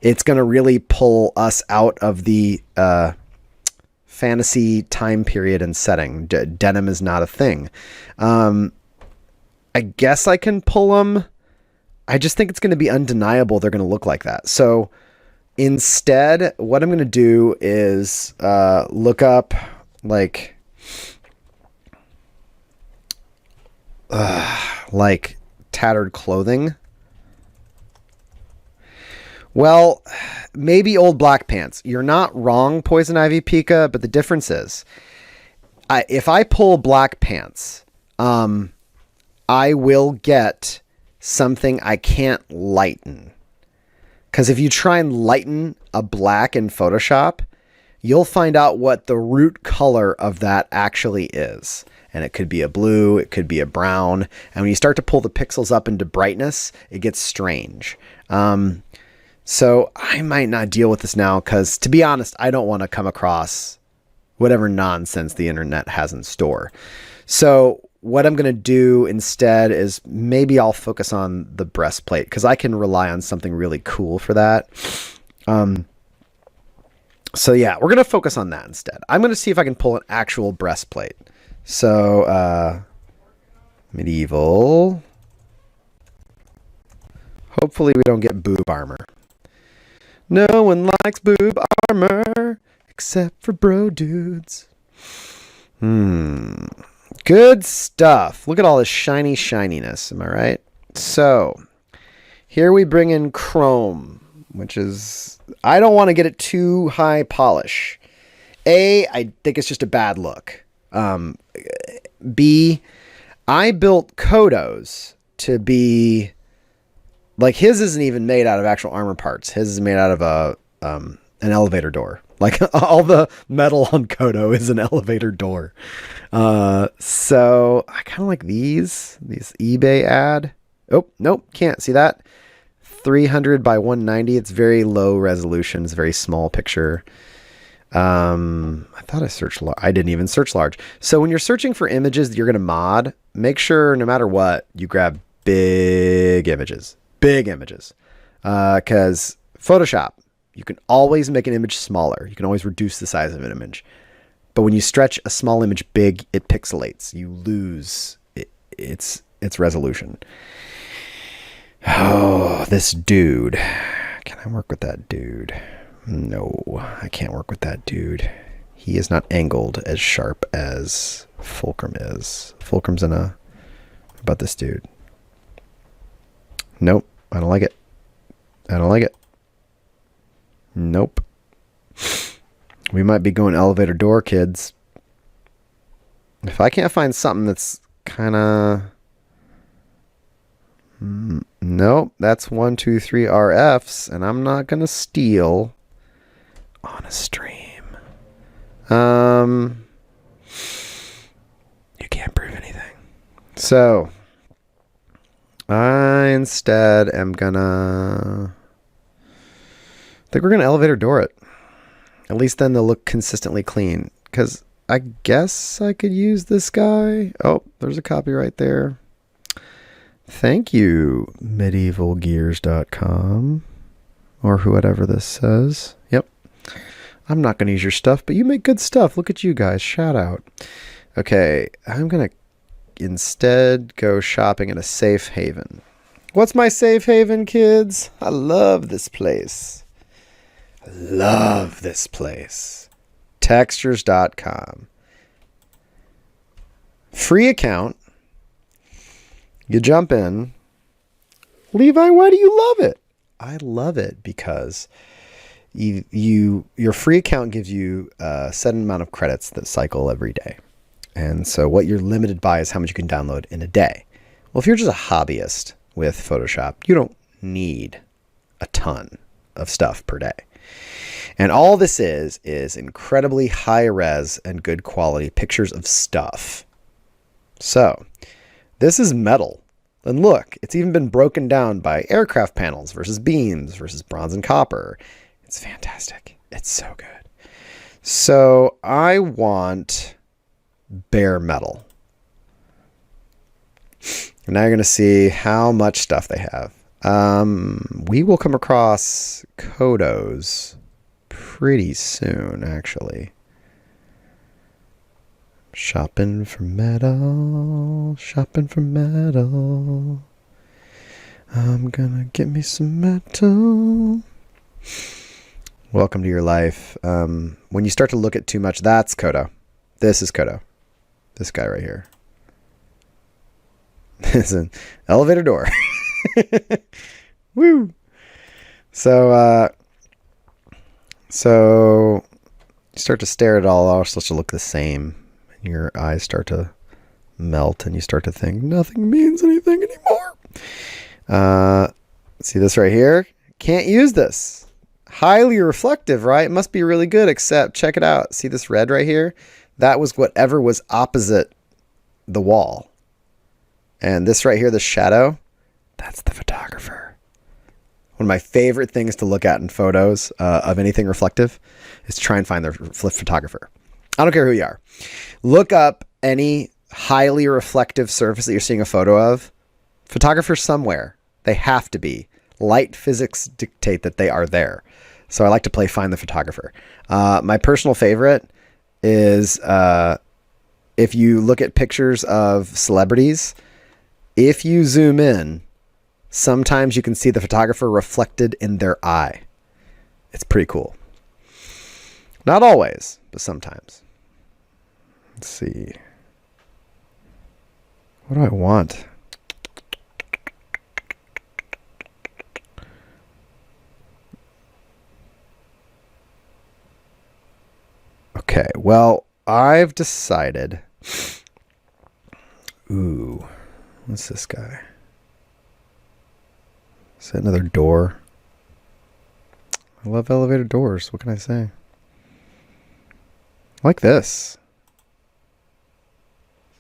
It's going to really pull us out of the fantasy time period and setting. Denim is not a thing. I guess I can pull them. I just think it's going to be undeniable they're going to look like that. So instead, what I'm going to do is look up like tattered clothing. Well, maybe old black pants. You're not wrong, Poison Ivy Pika, but the difference is, if I pull black pants, I will get something I can't lighten. Because if you try and lighten a black in Photoshop, you'll find out what the root color of that actually is. And it could be a blue, it could be a brown. And when you start to pull the pixels up into brightness, it gets strange. So I might not deal with this now because, to be honest, I don't want to come across whatever nonsense the internet has in store. So what I'm going to do instead is maybe I'll focus on the breastplate because I can rely on something really cool for that. So yeah, we're going to focus on that instead. I'm going to see if I can pull an actual breastplate. So, medieval. Hopefully we don't get boob armor. No one likes boob armor except for bro dudes. Good stuff. Look at all this shiny shininess. Am I right? So here we bring in chrome, which is, I don't want to get it too high polish. A, I think it's just a bad look. B, I built Kodos to be like, his isn't even made out of actual armor parts. His is made out of an elevator door. Like all the metal on Kodo is an elevator door. So I kind of like these eBay ad. Oh, nope. Can't see that. 300 by 190. It's very low resolution. It's a very small picture. I thought I searched large. I didn't even search large. So when you're searching for images that you're going to mod, make sure no matter what, you grab big images. Big images. Because Photoshop, you can always make an image smaller. You can always reduce the size of an image. But when you stretch a small image big, it pixelates. You lose its resolution. Oh, this dude. Can I work with that dude? No, I can't work with that dude. He is not angled as sharp as Fulcrum is. Fulcrum's in a... How about this dude? Nope, I don't like it. I don't like it. Nope. We might be going elevator door, kids. If I can't find something that's kind of... Nope, that's 1, 2, 3 RFs, and I'm not going to steal on a stream. You can't prove anything. So, I instead am gonna... I think we're gonna elevator door it. At least then they'll look consistently clean. Because I guess I could use this guy. Oh, there's a copyright there. Thank you, medievalgears.com. Or whatever this says. Yep. I'm not going to use your stuff, but you make good stuff. Look at you guys. Shout out. Okay, I'm going to instead go shopping in a safe haven. What's my safe haven, kids? I love this place. I love this place. Textures.com. Free account. You jump in. Levi, why do you love it? I love it because your free account gives you a set amount of credits that cycle every day. And so what you're limited by is how much you can download in a day. Well, if you're just a hobbyist with Photoshop, you don't need a ton of stuff per day. And all this is incredibly high res and good quality pictures of stuff. So this is metal. And look, it's even been broken down by aircraft panels versus beams versus bronze and copper. It's fantastic. It's so good. So I want bare metal. And now you're going to see how much stuff they have. We will come across Kodos pretty soon, actually. Shopping for metal, shopping for metal. I'm gonna get me some metal. Welcome to your life. When you start to look at too much, that's Kodo. This is Kodo. This guy right here. It's an elevator door. Woo! So you start to stare at it all starts to look the same. And your eyes start to melt and you start to think nothing means anything anymore. See this right here? Can't use this. Highly reflective, right? It must be really good, except check it out. See this red right here? That was whatever was opposite the wall. And this right here, the shadow, that's the photographer. One of my favorite things to look at in photos of anything reflective is to try and find the photographer. I don't care who you are. Look up any highly reflective surface that you're seeing a photo of. Photographers somewhere. They have to be. Light physics dictate that they are there. So I like to play find the photographer. My personal favorite is if you look at pictures of celebrities, if you zoom in, sometimes you can see the photographer reflected in their eye. It's pretty cool. Not always, but sometimes. Let's see. What do I want? Okay, well, I've decided. Ooh, what's this guy? Is that another door? I love elevator doors. What can I say? I like this.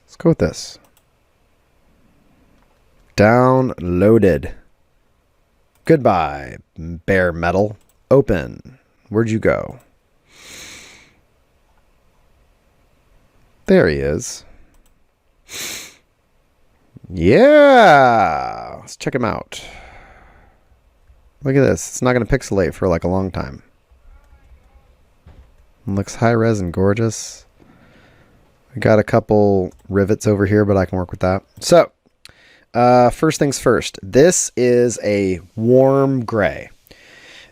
Let's go with this. Downloaded. Goodbye, bare metal. Open. Where'd you go? There he is. Yeah. Let's check him out. Look at this. It's not going to pixelate for like a long time. It looks high res and gorgeous. I got a couple rivets over here, but I can work with that. So, first things first. This is a warm gray.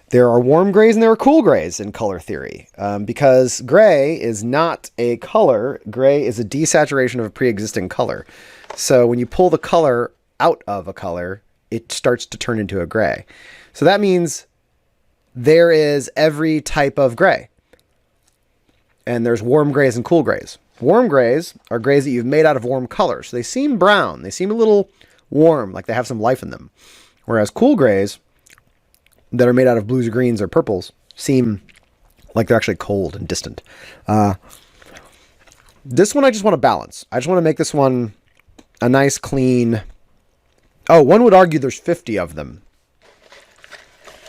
There are warm grays and there are cool grays in color theory. Because gray is not a color. Gray is a desaturation of a pre-existing color. So when you pull the color out of a color, it starts to turn into a gray. So that means there is every type of gray. And there's warm grays and cool grays. Warm grays are grays that you've made out of warm colors. So they seem brown. They seem a little warm, like they have some life in them. Whereas cool grays that are made out of blues or greens or purples seem like they're actually cold and distant. This one I just want to balance. I just want to make this one a nice clean... Oh, one would argue there's 50 of them.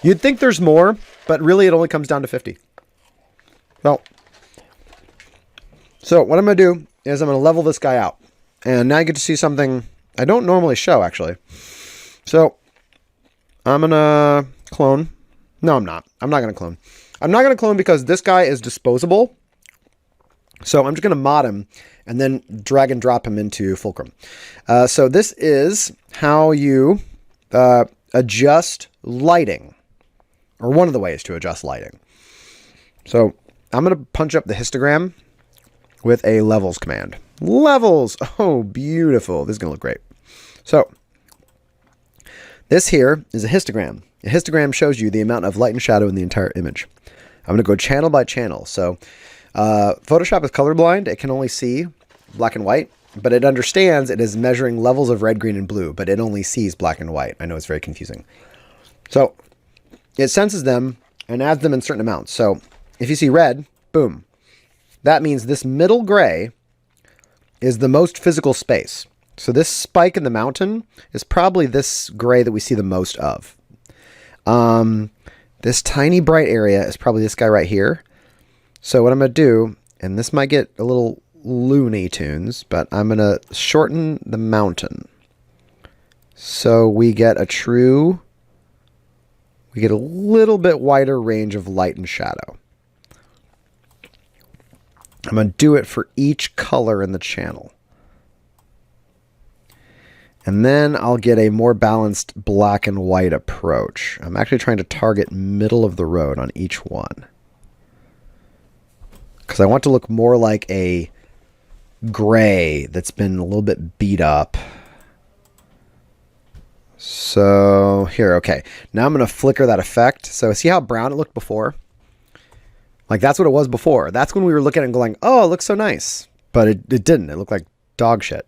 You'd think there's more, but really it only comes down to 50. Well, so what I'm going to do is I'm going to level this guy out. And now you get to see something I don't normally show, actually. So I'm going to clone. No, I'm not. I'm not going to clone. I'm not going to clone because this guy is disposable. So I'm just going to mod him and then drag and drop him into Fulcrum. So this is how you adjust lighting, or one of the ways to adjust lighting. So I'm going to punch up the histogram with a levels command. Levels! Oh, beautiful. This is going to look great. So this here is a histogram. A histogram shows you the amount of light and shadow in the entire image. I'm going to go channel by channel. So Photoshop is colorblind. It can only see black and white, but it understands it is measuring levels of red, green, and blue, but it only sees black and white. I know it's very confusing. So it senses them and adds them in certain amounts. So if you see red, boom. That means this middle gray is the most physical space. So this spike in the mountain is probably this gray that we see the most of. This tiny bright area is probably this guy right here. So what I'm going to do, and this might get a little Looney Tunes, but I'm going to shorten the mountain. So we get a little bit wider range of light and shadow. I'm going to do it for each color in the channel. And then I'll get a more balanced black and white approach. I'm actually trying to target middle of the road on each one, because I want to look more like a gray that's been a little bit beat up. So here, okay. Now I'm going to flicker that effect. So see how brown it looked before? Like that's what it was before. That's when we were looking at it and going, oh, it looks so nice. But it didn't. It looked like dog shit.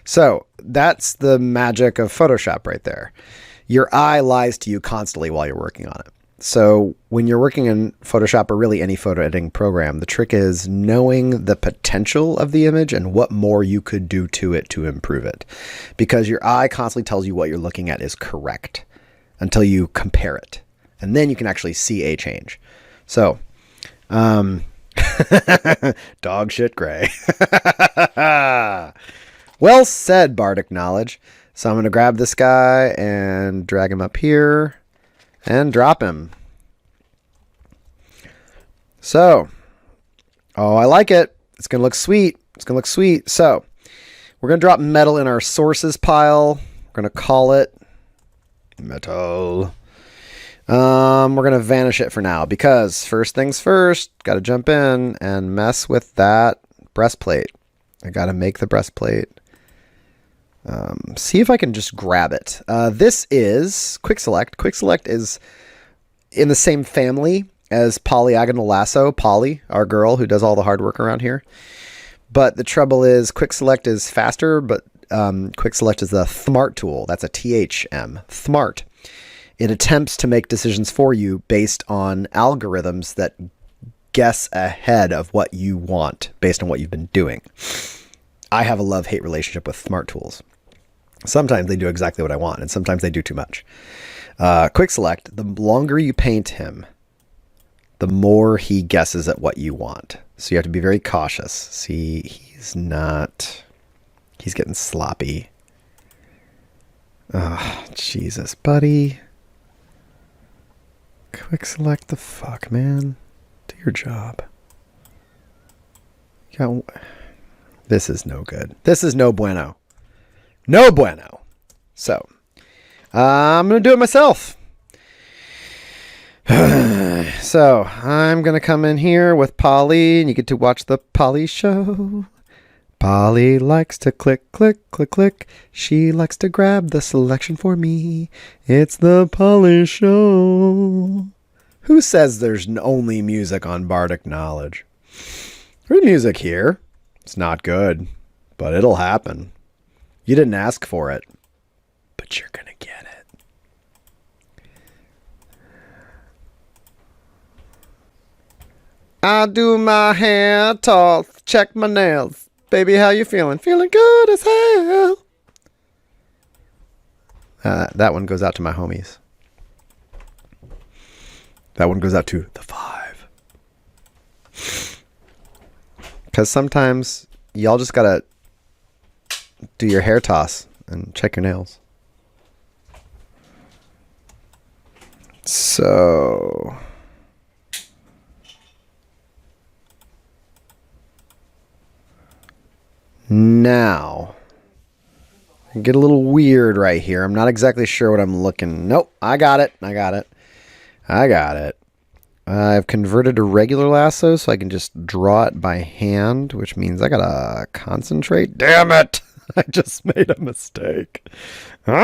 So that's the magic of Photoshop right there. Your eye lies to you constantly while you're working on it. So when you're working in Photoshop or really any photo editing program, the trick is knowing the potential of the image and what more you could do to it to improve it. Because your eye constantly tells you what you're looking at is correct until you compare it. And then you can actually see a change. So, dog shit gray. Well said, Bardic Knowledge. So I'm going to grab this guy and drag him up here and drop him. So, oh, I like it. It's going to look sweet. It's going to look sweet. So we're going to drop metal in our sources pile. We're going to call it metal. We're going to vanish it for now because first things first, got to jump in and mess with that breastplate. I got to make the breastplate. See if I can just grab it. This is Quick Select. Quick Select is in the same family as Polyagonal Lasso. Polly, our girl who does all the hard work around here. But the trouble is Quick Select is faster, but Quick Select is the Thmart tool. That's a THM. Thmart. It attempts to make decisions for you based on algorithms that guess ahead of what you want based on what you've been doing. I have a love-hate relationship with Thmart tools. Sometimes they do exactly what I want, and sometimes they do too much. Quick Select, the longer you paint him, the more he guesses at what you want. So you have to be very cautious. See, he's getting sloppy. Oh, Jesus, buddy. Quick Select the fuck, man. Do your job. This is no good. This is no bueno. No bueno. So, I'm going to do it myself. So, I'm going to come in here with Polly, and you get to watch the Polly show. Polly likes to click, click, click, click. She likes to grab the selection for me. It's the Polly show. Who says there's only music on Bardic Knowledge? There's music here. It's not good, but it'll happen. You didn't ask for it, but you're going to get it. I do my hair, toss, check my nails. Baby, how you feeling? Feeling good as hell. That one goes out to my homies. That one goes out to the 5. Because sometimes y'all just gotta do your hair toss and check your nails. So now get a little weird right here. I'm not exactly sure what I'm looking. Nope, I got it. I've converted to regular lasso so I can just draw it by hand, which means I gotta concentrate. Damn it! I just made a mistake. Okay,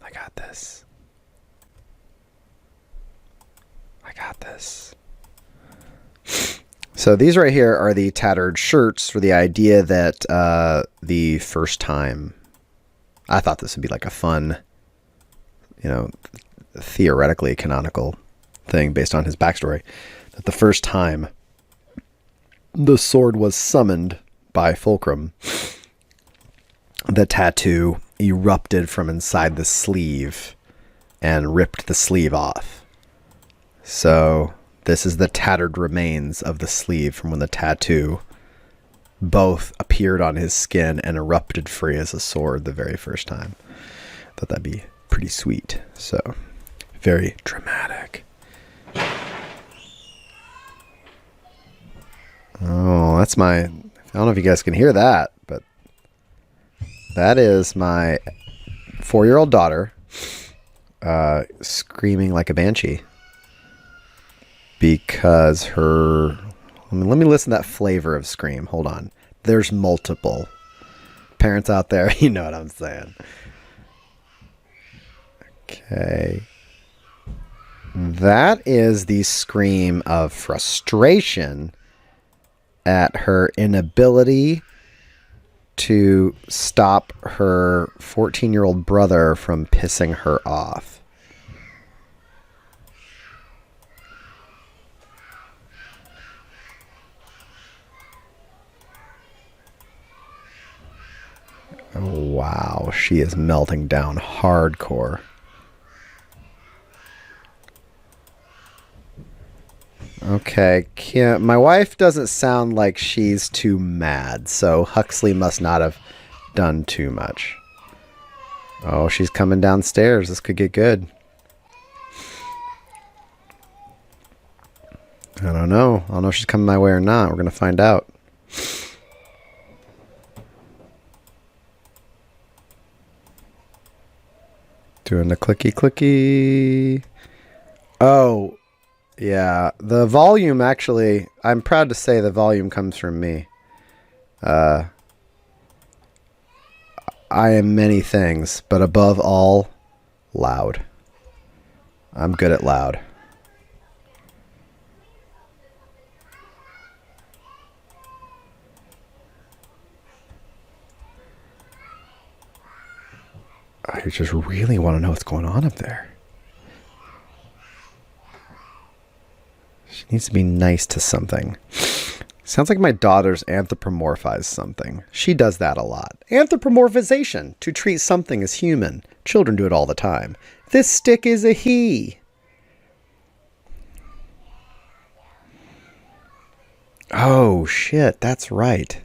I got this. So these right here are the tattered shirts for the idea that the first time, I thought this would be like a fun, theoretically canonical thing based on his backstory, that the first time the sword was summoned by Fulcrum, the tattoo erupted from inside the sleeve and ripped the sleeve off. So this is the tattered remains of the sleeve from when the tattoo both appeared on his skin and erupted free as a sword the very first time. Thought that'd be pretty sweet. So, very dramatic. Oh, that's my... I don't know if you guys can hear that, but that is my 4-year-old daughter screaming like a banshee because her... Let me listen to that flavor of scream. Hold on. There's multiple. Parents out there, you know what I'm saying. Okay. That is the scream of frustration at her inability to stop her 14-year-old brother from pissing her off. Oh, wow, she is melting down hardcore. Okay, my wife doesn't sound like she's too mad, so Huxley must not have done too much. Oh, she's coming downstairs. This could get good. I don't know. I don't know if she's coming my way or not. We're going to find out. Doing the clicky. Oh, yeah. The volume, actually, I'm proud to say the volume comes from me. I am many things, but above all, loud. I'm good at loud. I just really want to know what's going on up there. She needs to be nice to something. Sounds like my daughter's anthropomorphized something. She does that a lot. Anthropomorphization, to treat something as human. Children do it all the time. This stick is a he. Oh, shit, that's right.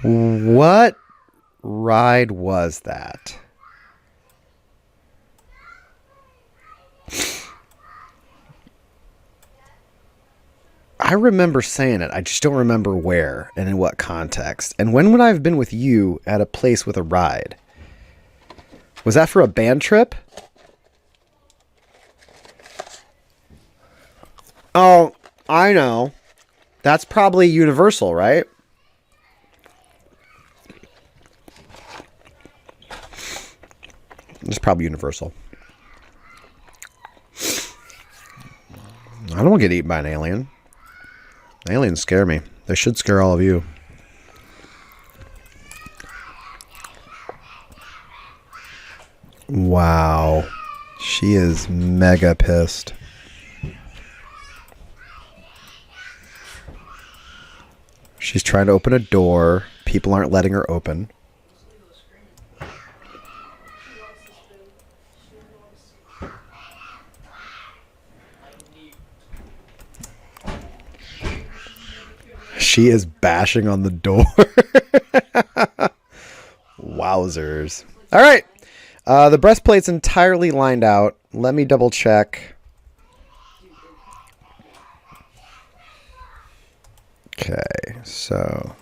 What ride was that? I remember saying it. I just don't remember where and in what context. And when would I have been with you at a place with a ride? Was that for a band trip? Oh, I know. That's probably Universal, right? It's probably Universal. I don't want to get eaten by an alien. Aliens scare me. They should scare all of you. Wow. She is mega pissed. She's trying to open a door. People aren't letting her open. She is bashing on the door. Wowzers. All right. The breastplate's entirely lined out. Let me double check. Okay, so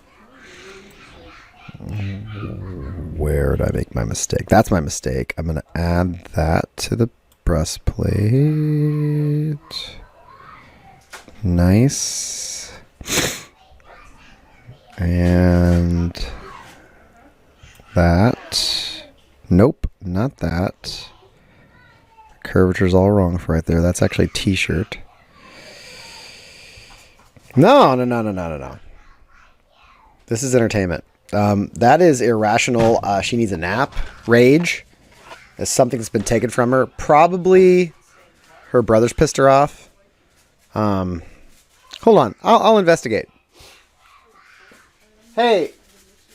where did I make my mistake? That's my mistake. I'm going to add that to the breastplate. Nice. And that. Nope, not that. Curvature's all wrong for right there. That's actually a t-shirt. No. This is entertainment. That is irrational. She needs a nap. Rage. Is something that's been taken from her. Probably her brother's pissed her off. Hold on. I'll investigate. Hey,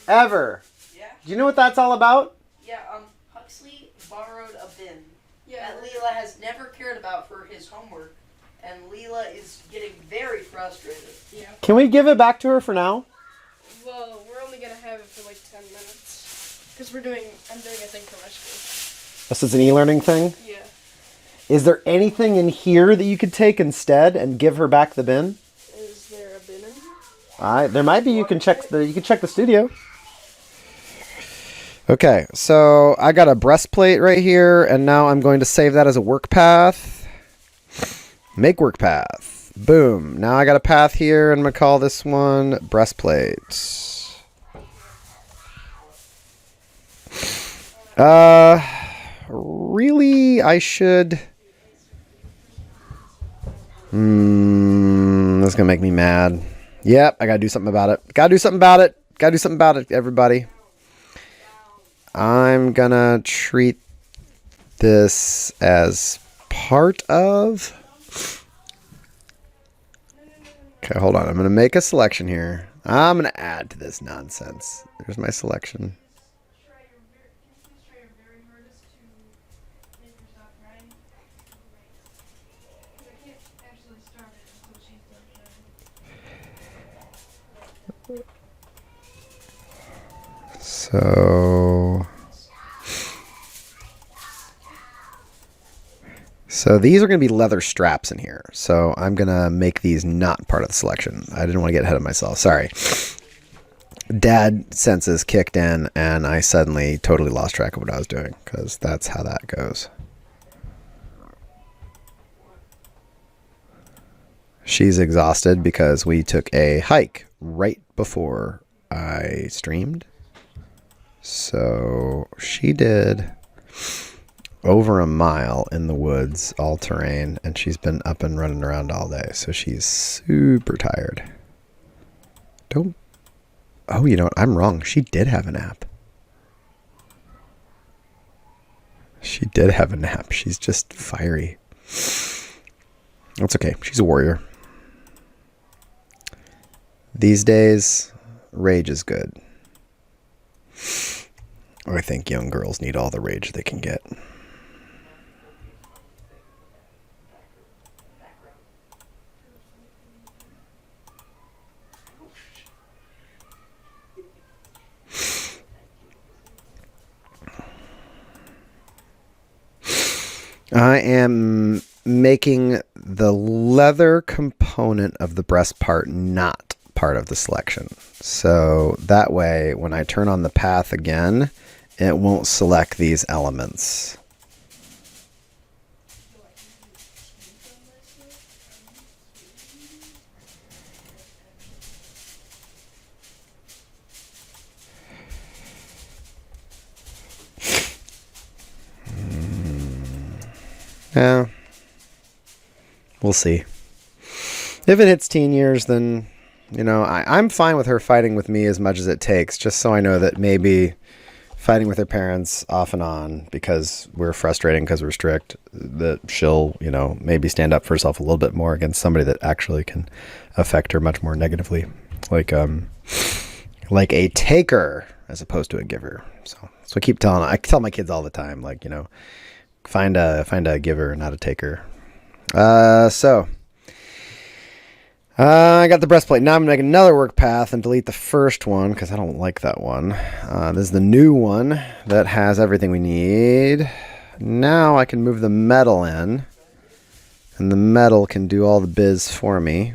Ever. Yeah? Do you know what that's all about? Yeah, Huxley borrowed a bin that Leela has never cared about for his homework. and Leela is getting very frustrated. Yeah. Can we give it back to her for now? Well, we're only gonna have it for like 10 minutes. Because I'm doing a thing for my school. This is an e-learning thing? Yeah. Is there anything in here that you could take instead and give her back the bin? Is there a bin in here? There might be. You can check the studio. Okay, so I got a breastplate right here, and now I'm going to save that as a work path. Make work path. Boom. Now I got a path here, and I'm going to call this one breastplate. Really, I should... That's going to make me mad. Yep, I got to do something about it. Got to do something about it, everybody. I'm gonna treat this as part of... Okay, hold on. I'm gonna make a selection here. I'm gonna add to this nonsense. There's my selection. So these are going to be leather straps in here. So I'm going to make these not part of the selection. I didn't want to get ahead of myself. Sorry. Dad senses kicked in and I suddenly totally lost track of what I was doing because that's how that goes. She's exhausted because we took a hike right before I streamed. So she did over a mile in the woods, all terrain, and she's been up and running around all day. So she's super tired. Oh, you know what? I'm wrong. She did have a nap. She did have a nap. She's just fiery. That's okay. She's a warrior. These days, rage is good. I think young girls need all the rage they can get. I am making the leather component of the breast part not part of the selection. So that way, when I turn on the path again, it won't select these elements. Yeah. We'll see. If it hits teen years, then, you know, I'm fine with her fighting with me as much as it takes, just so I know that maybe fighting with her parents off and on because we're frustrating, because we're strict, that she'll, you know, maybe stand up for herself a little bit more against somebody that actually can affect her much more negatively. Like a taker as opposed to a giver. So I tell my kids all the time, like, you know, find a giver, not a taker. I got the breastplate. Now I'm going to make another work path and delete the first one because I don't like that one. This is the new one that has everything we need. Now I can move the metal in, and the metal can do all the biz for me.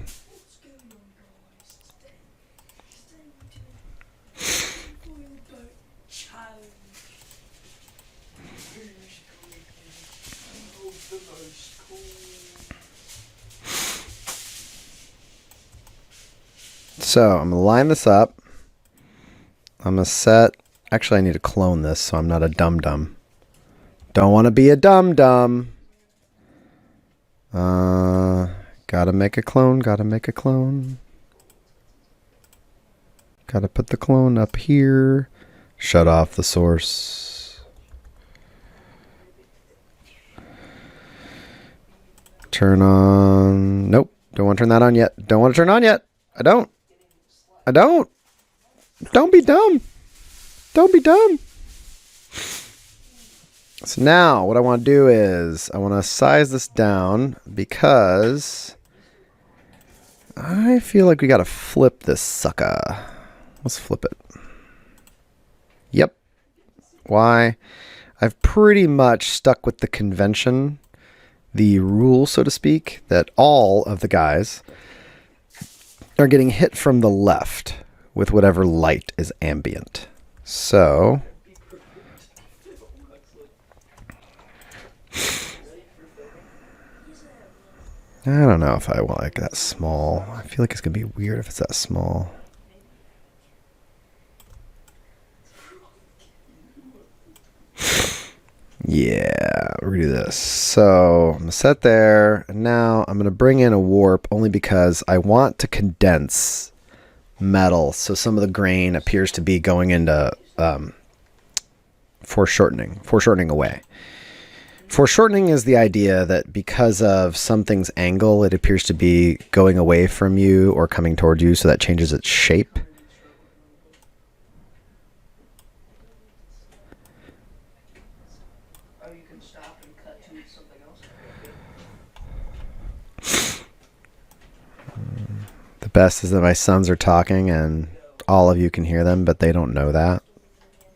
So I'm going to line this up. I'm going to set... Actually, I need to clone this so I'm not a dum-dum. Don't want to be a dum-dum. Gotta make a clone. Gotta put the clone up here. Shut off the source. Turn on... Nope. Don't want to turn that on yet. Don't want to turn on yet. I don't. Don't be dumb. Don't be dumb. So now what I want to do is I want to size this down because I feel like we got to flip this sucker. Let's flip it. Yep. Why? I've pretty much stuck with the convention, the rule, so to speak, that all of the guys are getting hit from the left with whatever light is ambient. So I don't know if I want like that small. I feel like it's going to be weird if it's that small. Yeah, we're going to do this. So I'm going to set there. And now I'm going to bring in a warp only because I want to condense metal. So some of the grain appears to be going into foreshortening away. Foreshortening is the idea that because of something's angle, it appears to be going away from you or coming toward you, so that changes its shape. Or you can stop and cut to something else. The best is that my sons are talking and all of you can hear them, but they don't know that.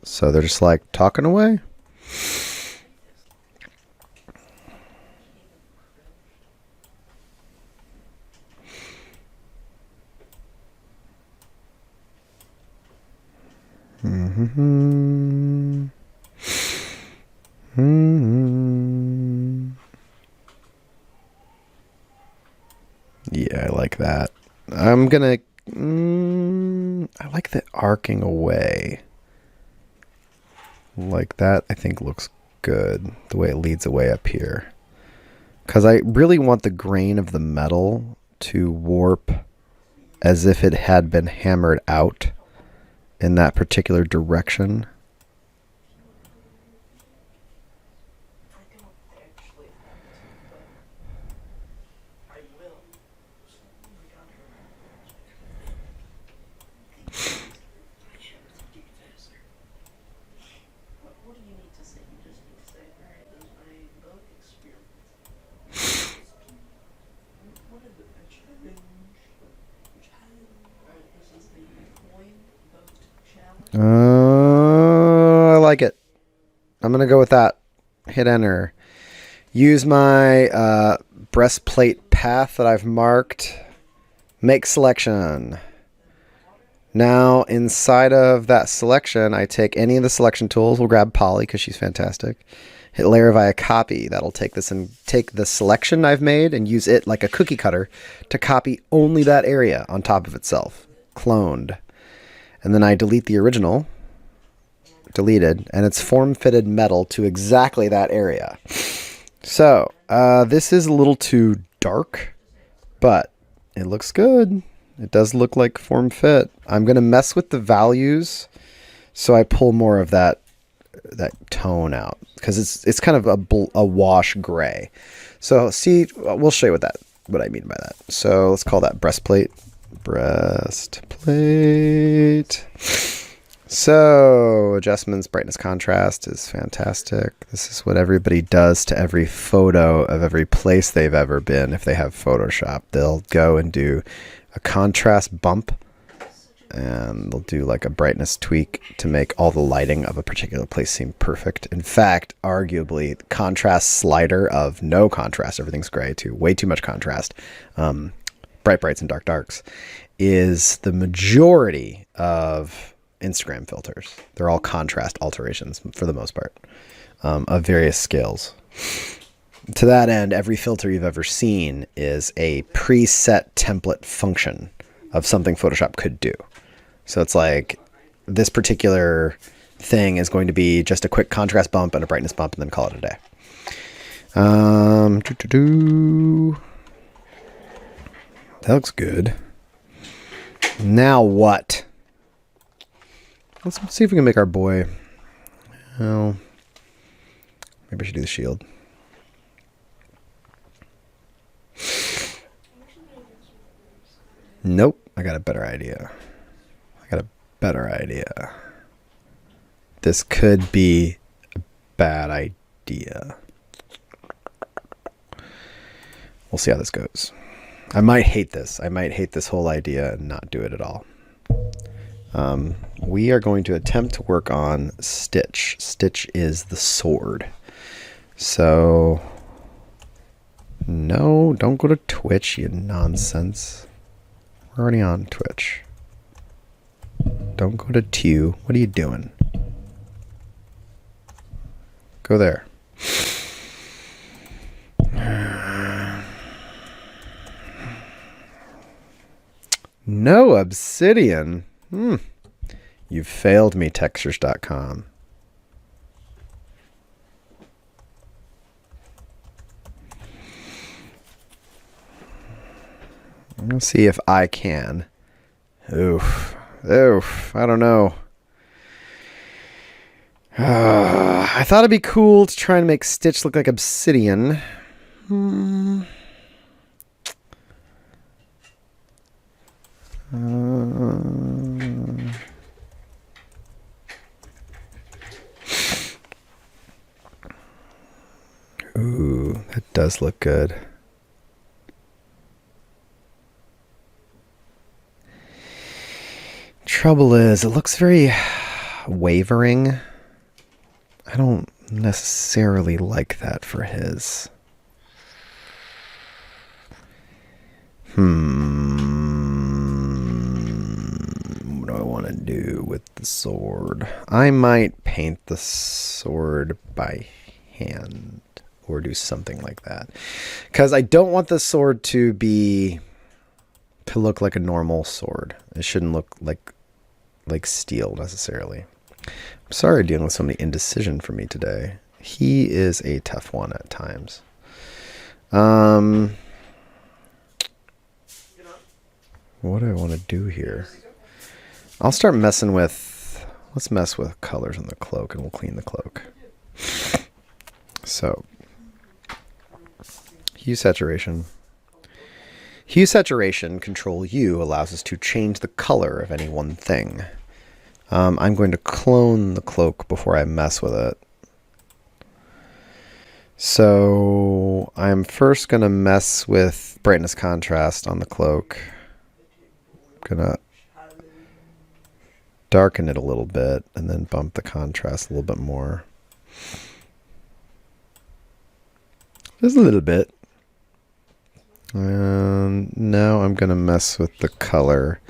So they're just like talking away. Mm-hmm. Mm-hmm. Yeah, I like that. I'm gonna... I like the arcing away. Like that, I think looks good. The way it leads away up here. Because I really want the grain of the metal to warp as if it had been hammered out in that particular direction. I like it. I'm gonna go with that. Hit enter. Use my breastplate path that I've marked. Make selection. Now inside of that selection, I take any of the selection tools. We'll grab Polly because she's fantastic. Hit layer via copy. That'll take this and take the selection I've made and use it like a cookie cutter to copy only that area on top of itself. Cloned. And then I delete the original. Deleted. And it's form-fitted metal to exactly that area. So, this is a little too dark, but it looks good. It does look like form-fit. I'm going to mess with the values so I pull more of that tone out. Because it's kind of a wash gray. So, see, we'll show you what I mean by that. So, let's call that breastplate. Breastplate. So, adjustments, brightness, contrast is fantastic. This is what everybody does to every photo of every place they've ever been. If they have Photoshop, they'll go and do a contrast bump, and they'll do like a brightness tweak to make all the lighting of a particular place seem perfect. In fact, arguably, the contrast slider of no contrast, everything's gray, to way too much contrast, brights and darks, is the majority of Instagram filters. They're all contrast alterations for the most part, of various scales. To that end, every filter you've ever seen is a preset template function of something Photoshop could do. So it's like this particular thing is going to be just a quick contrast bump and a brightness bump and then call it a day. That looks good. Now what? Let's see if we can make our boy... Oh, maybe I should do the shield. Nope, I got a better idea. This could be a bad idea. idea. We'll see how this goes. I might hate this. I might hate this whole idea and not do it at all. We are going to attempt to work on Stitch. Stitch is the sword. So, no, don't go to Twitch, you nonsense. We're already on Twitch. Don't go to Tew. What are you doing? Go there. No obsidian. You've failed me, textures.com. I'm going to see if I can. Oof, I don't know. I thought it'd be cool to try and make Stitch look like obsidian. Ooh, that does look good. Trouble is, it looks very wavering. I don't necessarily like that for his. What do I want to do with the sword? I might paint the sword by hand or do something like that. Because I don't want the sword to look like a normal sword. It shouldn't look like steel necessarily. I'm sorry dealing with so many indecision for me today. He is a tough one at times. What do I want to do here? I'll start messing with... Let's mess with colors on the cloak and we'll clean the cloak. So, hue saturation. Hue saturation, Control U, allows us to change the color of any one thing. I'm going to clone the cloak before I mess with it. So I'm first going to mess with brightness contrast on the cloak. I'm going to darken it a little bit and then bump the contrast a little bit more. Just a little bit. And now I'm going to mess with the color.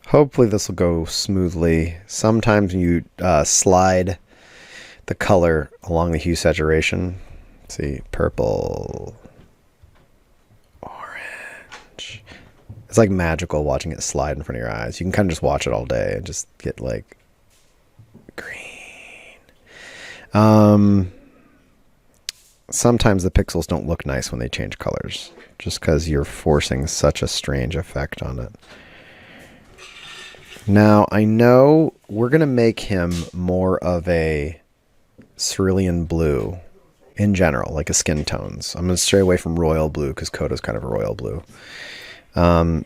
Hopefully this will go smoothly. Sometimes you slide the color along the hue saturation. Let's see, purple, orange. It's like magical watching it slide in front of your eyes. You can kind of just watch it all day and just get like green. Sometimes the pixels don't look nice when they change colors, just because you're forcing such a strange effect on it. Now, I know we're going to make him more of a cerulean blue in general, like a skin tones. I'm going to stray away from royal blue because Koda's kind of a royal blue.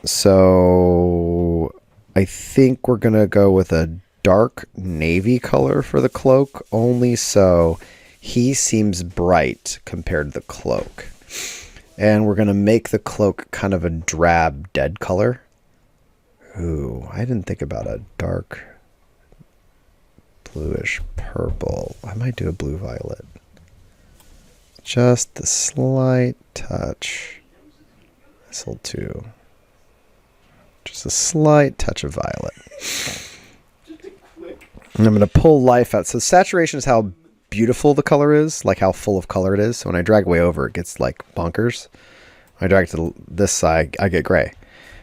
So I think we're going to go with a dark navy color for the cloak, only so he seems bright compared to the cloak. And we're going to make the cloak kind of a drab dead color. Ooh, I didn't think about a dark bluish purple. I might do a blue violet. Just a slight touch. This'll too. Just a slight touch of violet. And I'm going to pull life out. So saturation is how beautiful the color is, like how full of color it is. So when I drag way over, it gets like bonkers. When I drag it to this side, I get gray.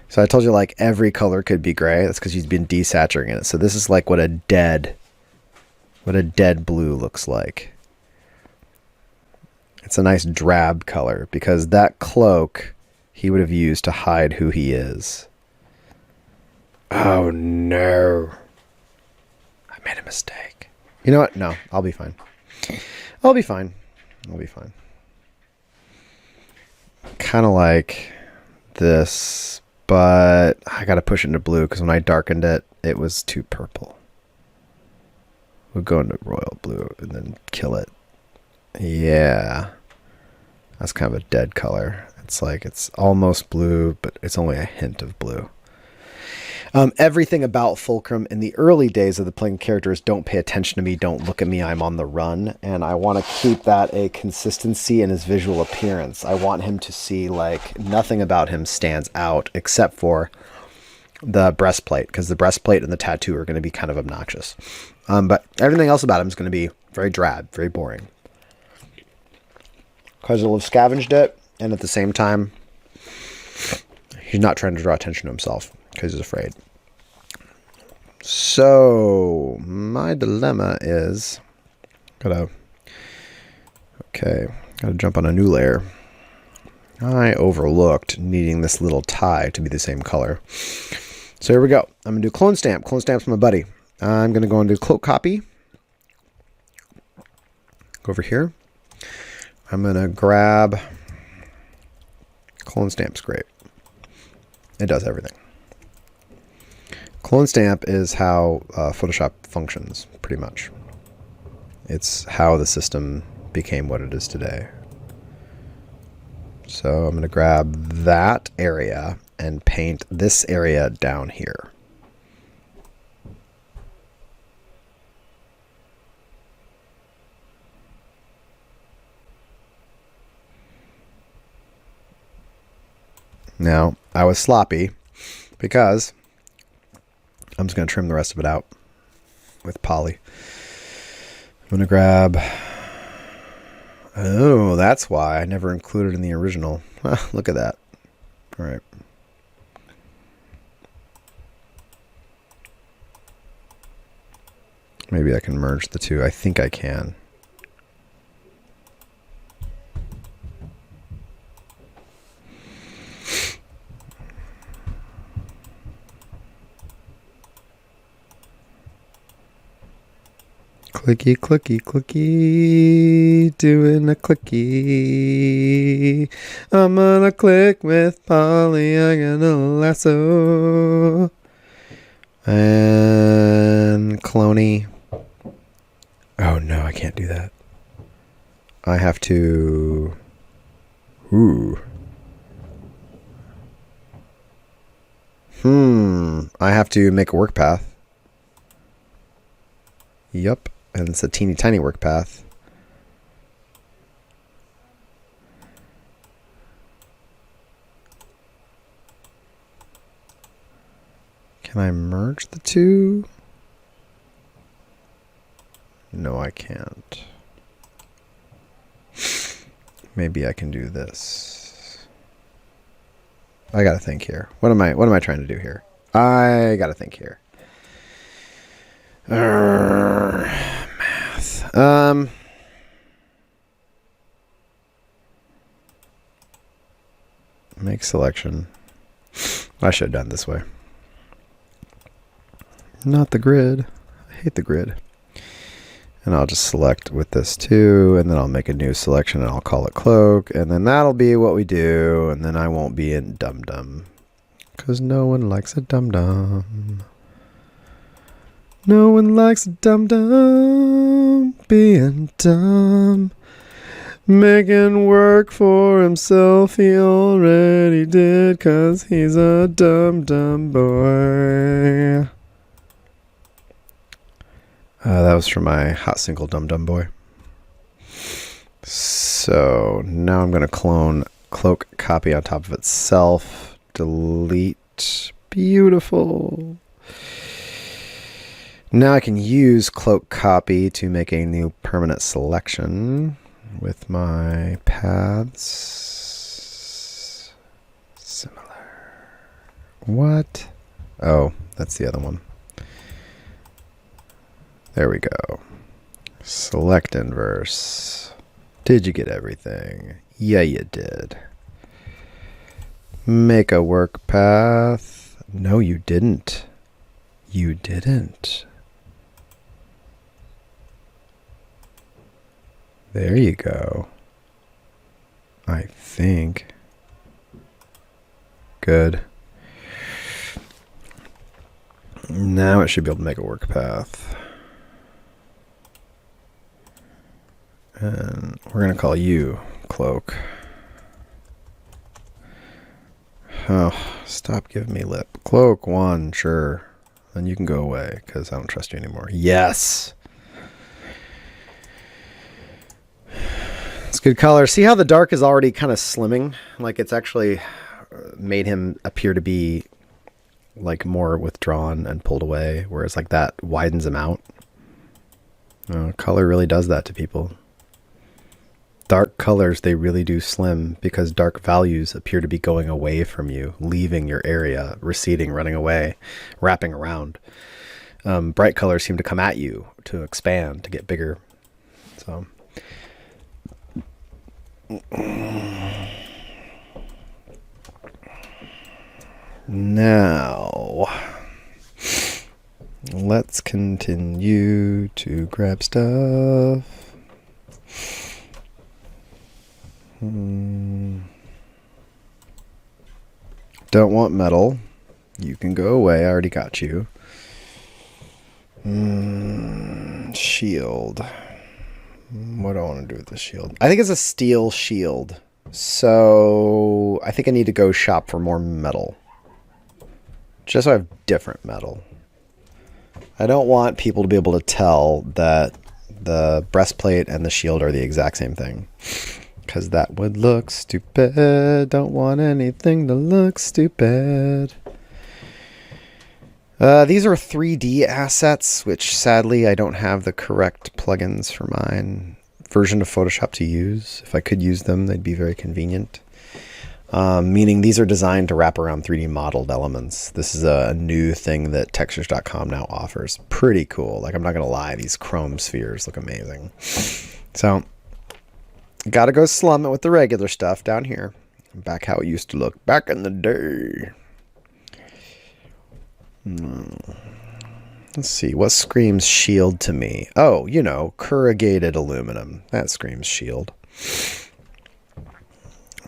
So I told you like every color could be gray. That's because you've been desaturating it. So this is like what a dead blue looks like. It's a nice drab color because that cloak he would have used to hide who he is. Oh no. I made a mistake. You know what? No, I'll be fine. I'll be fine. Kind of like this, but I got to push it into blue because when I darkened it, it was too purple. We'll go into royal blue and then kill it. Yeah. That's kind of a dead color. It's like it's almost blue, but it's only a hint of blue. Everything about Fulcrum in the early days of the playing characters, don't pay attention to me, don't look at me, I'm on the run. And I want to keep that a consistency in his visual appearance. I want him to see like nothing about him stands out except for the breastplate, because the breastplate and the tattoo are going to be kind of obnoxious. But everything else about him is going to be very drab, very boring. Because he'll have scavenged it, and at the same time, he's not trying to draw attention to himself because he's afraid. So my dilemma is gotta jump on a new layer. I overlooked needing this little tie to be the same color. So here we go. I'm gonna do clone stamp. Clone stamp's my buddy. I'm gonna go and do cloak copy. Go over here. I'm gonna grab clone stamp's great. It does everything. Clone stamp is how Photoshop functions, pretty much. It's how the system became what it is today. So I'm going to grab that area and paint this area down here. Now, I was sloppy because I'm just going to trim the rest of it out with poly. I'm going to grab... Oh, that's why I never included in the original. Look at that. All right. Maybe I can merge the two. I think I can. Clicky, clicky, clicky, doing a clicky. I'm gonna click with Polly, I got a lasso. And cloney. Oh no, I can't do that. I have to... Ooh. I have to make a work path. Yup. And it's a teeny tiny work path. Can I merge the two? No, I can't. Maybe I can do this. I gotta think here. What am I trying to do here? I gotta think here. Math. Make selection. I should have done this way. Not the grid. I hate the grid. And I'll just select with this too, and then I'll make a new selection and I'll call it cloak, and then that'll be what we do, and then I won't be in dum-dum. Because no one likes a dum-dum. No one likes a dum-dum being dumb. Making work for himself he already did, 'cause he's a dum-dum boy. That was from my hot single Dum Dum Boy. So now I'm going to clone cloak copy on top of itself. Delete. Beautiful. Now I can use cloak copy to make a new permanent selection with my paths. Similar. What? Oh, that's the other one. There we go. Select inverse. Did you get everything? Yeah, you did. Make a work path. No, you didn't. You didn't. There you go. I think. Good. Now it should be able to make a work path. And we're going to call you Cloak. Oh, stop giving me lip. Cloak 1, sure. Then you can go away, because I don't trust you anymore. Yes! It's good color. See how the dark is already kind of slimming? Like, it's actually made him appear to be, like, more withdrawn and pulled away, whereas, like, that widens him out. Color really does that to people. Dark colors, they really do slim because dark values appear to be going away from you, leaving your area, receding, running away, wrapping around. Bright colors seem to come at you, to expand, to get bigger. So, now, let's continue to grab stuff. Don't want metal. You can go away. I already got you. Shield. What do I want to do with the shield? I think it's a steel shield. So I think I need to go shop for more metal. Just so I have different metal. I don't want people to be able to tell that the breastplate and the shield are the exact same thing. Because that would look stupid. Don't want anything to look stupid. These are 3D assets, which sadly I don't have the correct plugins for mine version of Photoshop to use. If I could use them, they'd be very convenient. Meaning these are designed to wrap around 3D modeled elements. This is a new thing that Textures.com now offers. Pretty cool. Like, I'm not going to lie, these chrome spheres look amazing. So, gotta go slum it with the regular stuff down here. Back how it used to look back in the day. Let's see. What screams shield to me? Oh, you know, corrugated aluminum. That screams shield.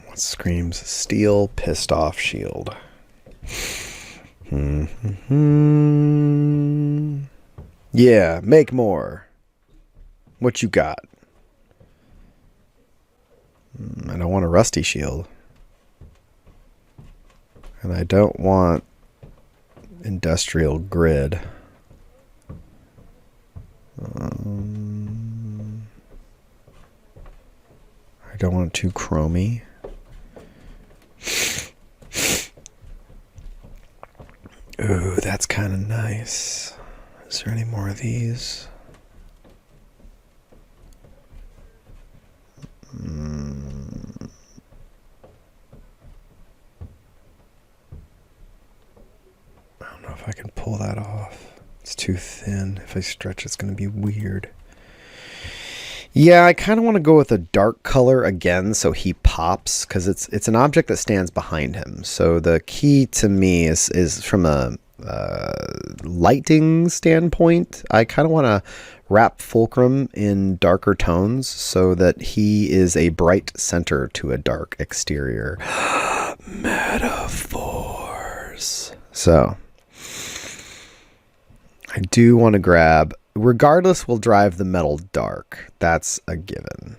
What screams steel pissed off shield? Yeah, make more. What you got? I don't want a rusty shield. And I don't want industrial grid. I don't want it too chromy. Ooh, that's kind of nice. Is there any more of these? I don't know if I can pull that off. It's too thin. If I stretch, it's going to be weird. Yeah, I kind of want to go with a dark color again so he pops, because it's an object that stands behind him. So the key to me is from a lighting standpoint. I kind of want to wrap Fulcrum in darker tones so that he is a bright center to a dark exterior. Metaphors. So I do want to grab, regardless, we'll drive the metal dark. That's a given.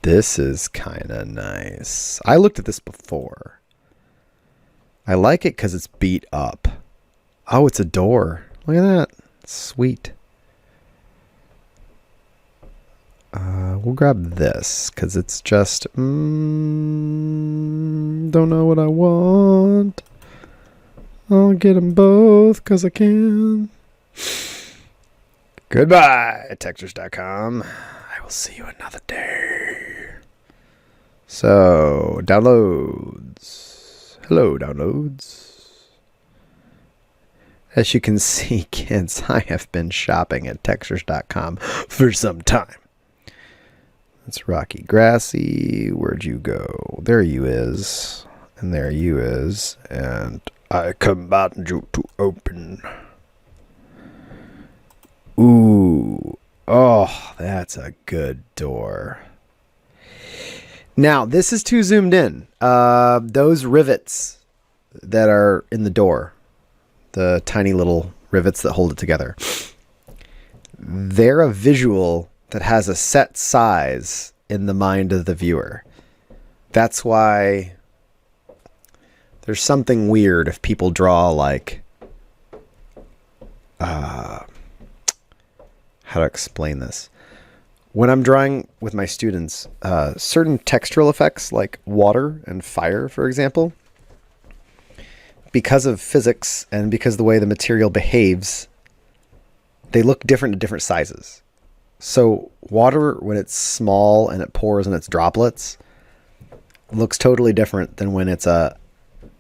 This is kind of nice. I looked at this before. I like it because it's beat up. Oh, it's a door. Look at that. Sweet. We'll grab this because it's just don't know what I want. I'll get them both because I can. Goodbye, Textures.com. I will see you another day. So, downloads. Hello, downloads. As you can see, kids, I have been shopping at Textures.com for some time. That's Rocky Grassy. Where'd you go? There you is. And there you is. And I command you to open. Ooh. Oh, that's a good door. Now, this is too zoomed in. Those rivets that are in the door, the tiny little rivets that hold it together. They're a visual that has a set size in the mind of the viewer. That's why there's something weird if people draw like, how to explain this? When I'm drawing with my students, certain textural effects like water and fire, for example, because of physics and because of the way the material behaves, they look different at different sizes. So water, when it's small and it pours in its droplets, looks totally different than when it's a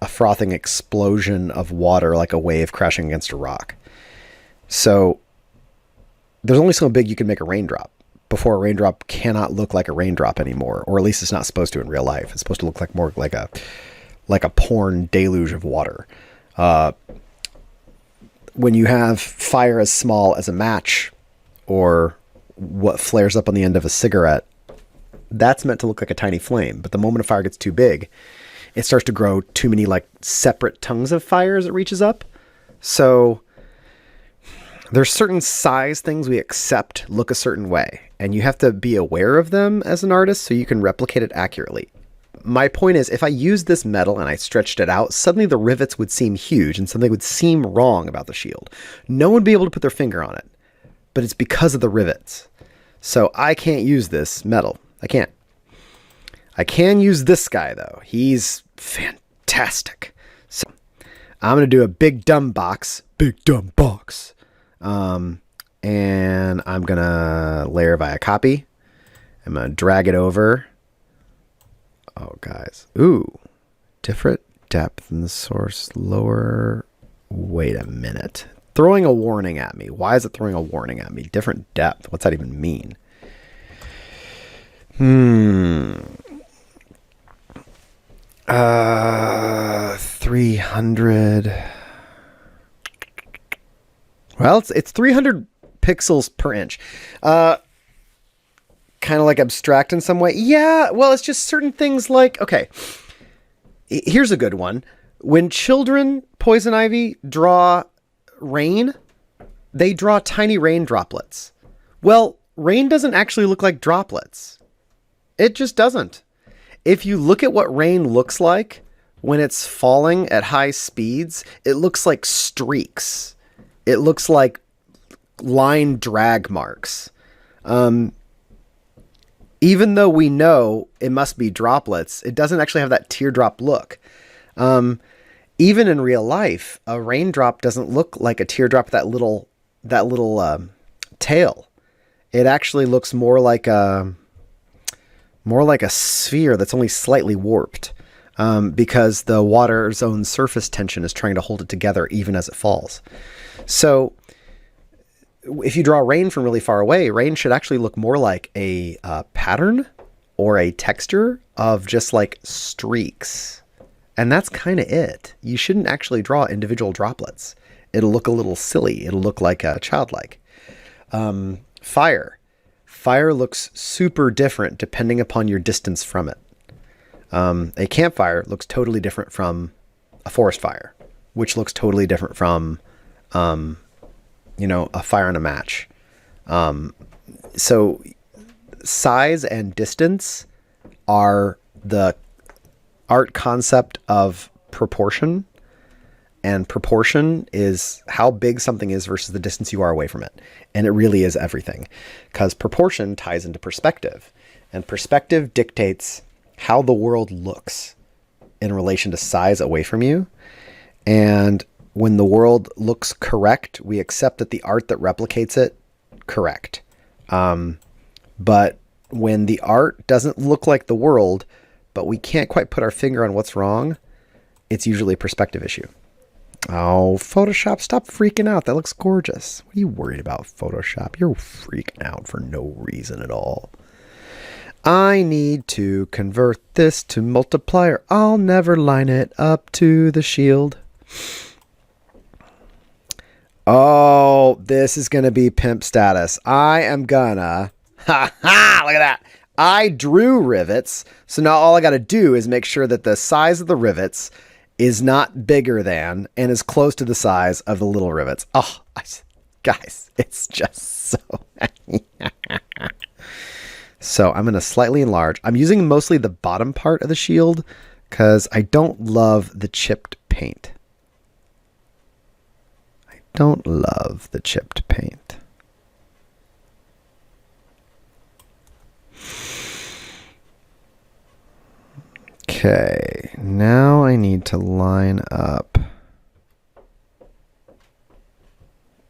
frothing explosion of water, like a wave crashing against a rock. So there's only so big you can make a raindrop before a raindrop cannot look like a raindrop anymore, or at least it's not supposed to in real life. It's supposed to look like more like a porn deluge of water. When you have fire as small as a match or what flares up on the end of a cigarette, that's meant to look like a tiny flame. But the moment a fire gets too big, it starts to grow too many like separate tongues of fire as it reaches up. So there's certain size things we accept look a certain way, and you have to be aware of them as an artist so you can replicate it accurately. My point is, if I used this metal and I stretched it out, suddenly the rivets would seem huge and something would seem wrong about the shield. No one would be able to put their finger on it, but it's because of the rivets. So I can't use this metal. I can't. I can use this guy, though. He's fantastic. So I'm going to do a big dumb box. Big dumb box. And I'm going to layer via copy. I'm going to drag it over. Oh, guys. Ooh. Different depth in the source. Lower. Wait a minute. Throwing a warning at me. Why is it throwing a warning at me? Different depth. What's that even mean? 300. Well, it's 300 pixels per inch. Kind of like abstract in some way. Yeah, well, it's just certain things like, okay, here's a good one. When children, Poison Ivy, draw rain, they draw tiny rain droplets. Well, rain doesn't actually look like droplets. It just doesn't. If you look at what rain looks like when it's falling at high speeds, it looks like streaks. It looks like line drag marks. Even though we know it must be droplets, it doesn't actually have that teardrop look. Even in real life, a raindrop doesn't look like a teardrop, that little tail. It actually looks more like a sphere that's only slightly warped, because the water's own surface tension is trying to hold it together even as it falls. So if you draw rain from really far away, rain should actually look more like a pattern or a texture of just like streaks. And that's kind of it. You shouldn't actually draw individual droplets. It'll look a little silly. It'll look like childlike. Fire. Fire looks super different depending upon your distance from it. A campfire looks totally different from a forest fire, which looks totally different from, a fire on a match. So size and distance are the art concept of proportion, and proportion is how big something is versus the distance you are away from it. And it really is everything, because proportion ties into perspective, and perspective dictates how the world looks in relation to size away from you. And when the world looks correct, we accept that the art that replicates it correct. But when the art doesn't look like the world, but we can't quite put our finger on what's wrong, it's usually a perspective issue. Oh, Photoshop, stop freaking out. That looks gorgeous. What are you worried about, Photoshop? You're freaking out for no reason at all. I need to convert this to multiplier. I'll never line it up to the shield. Oh, this is going to be pimp status. I am gonna... Ha ha! Look at that. I drew rivets. So now all I got to do is make sure that the size of the rivets is not bigger than and is close to the size of the little rivets. Oh, guys, it's just so... So I'm going to slightly enlarge. I'm using mostly the bottom part of the shield because I don't love the chipped paint. I don't love the chipped paint. Okay, now I need to line up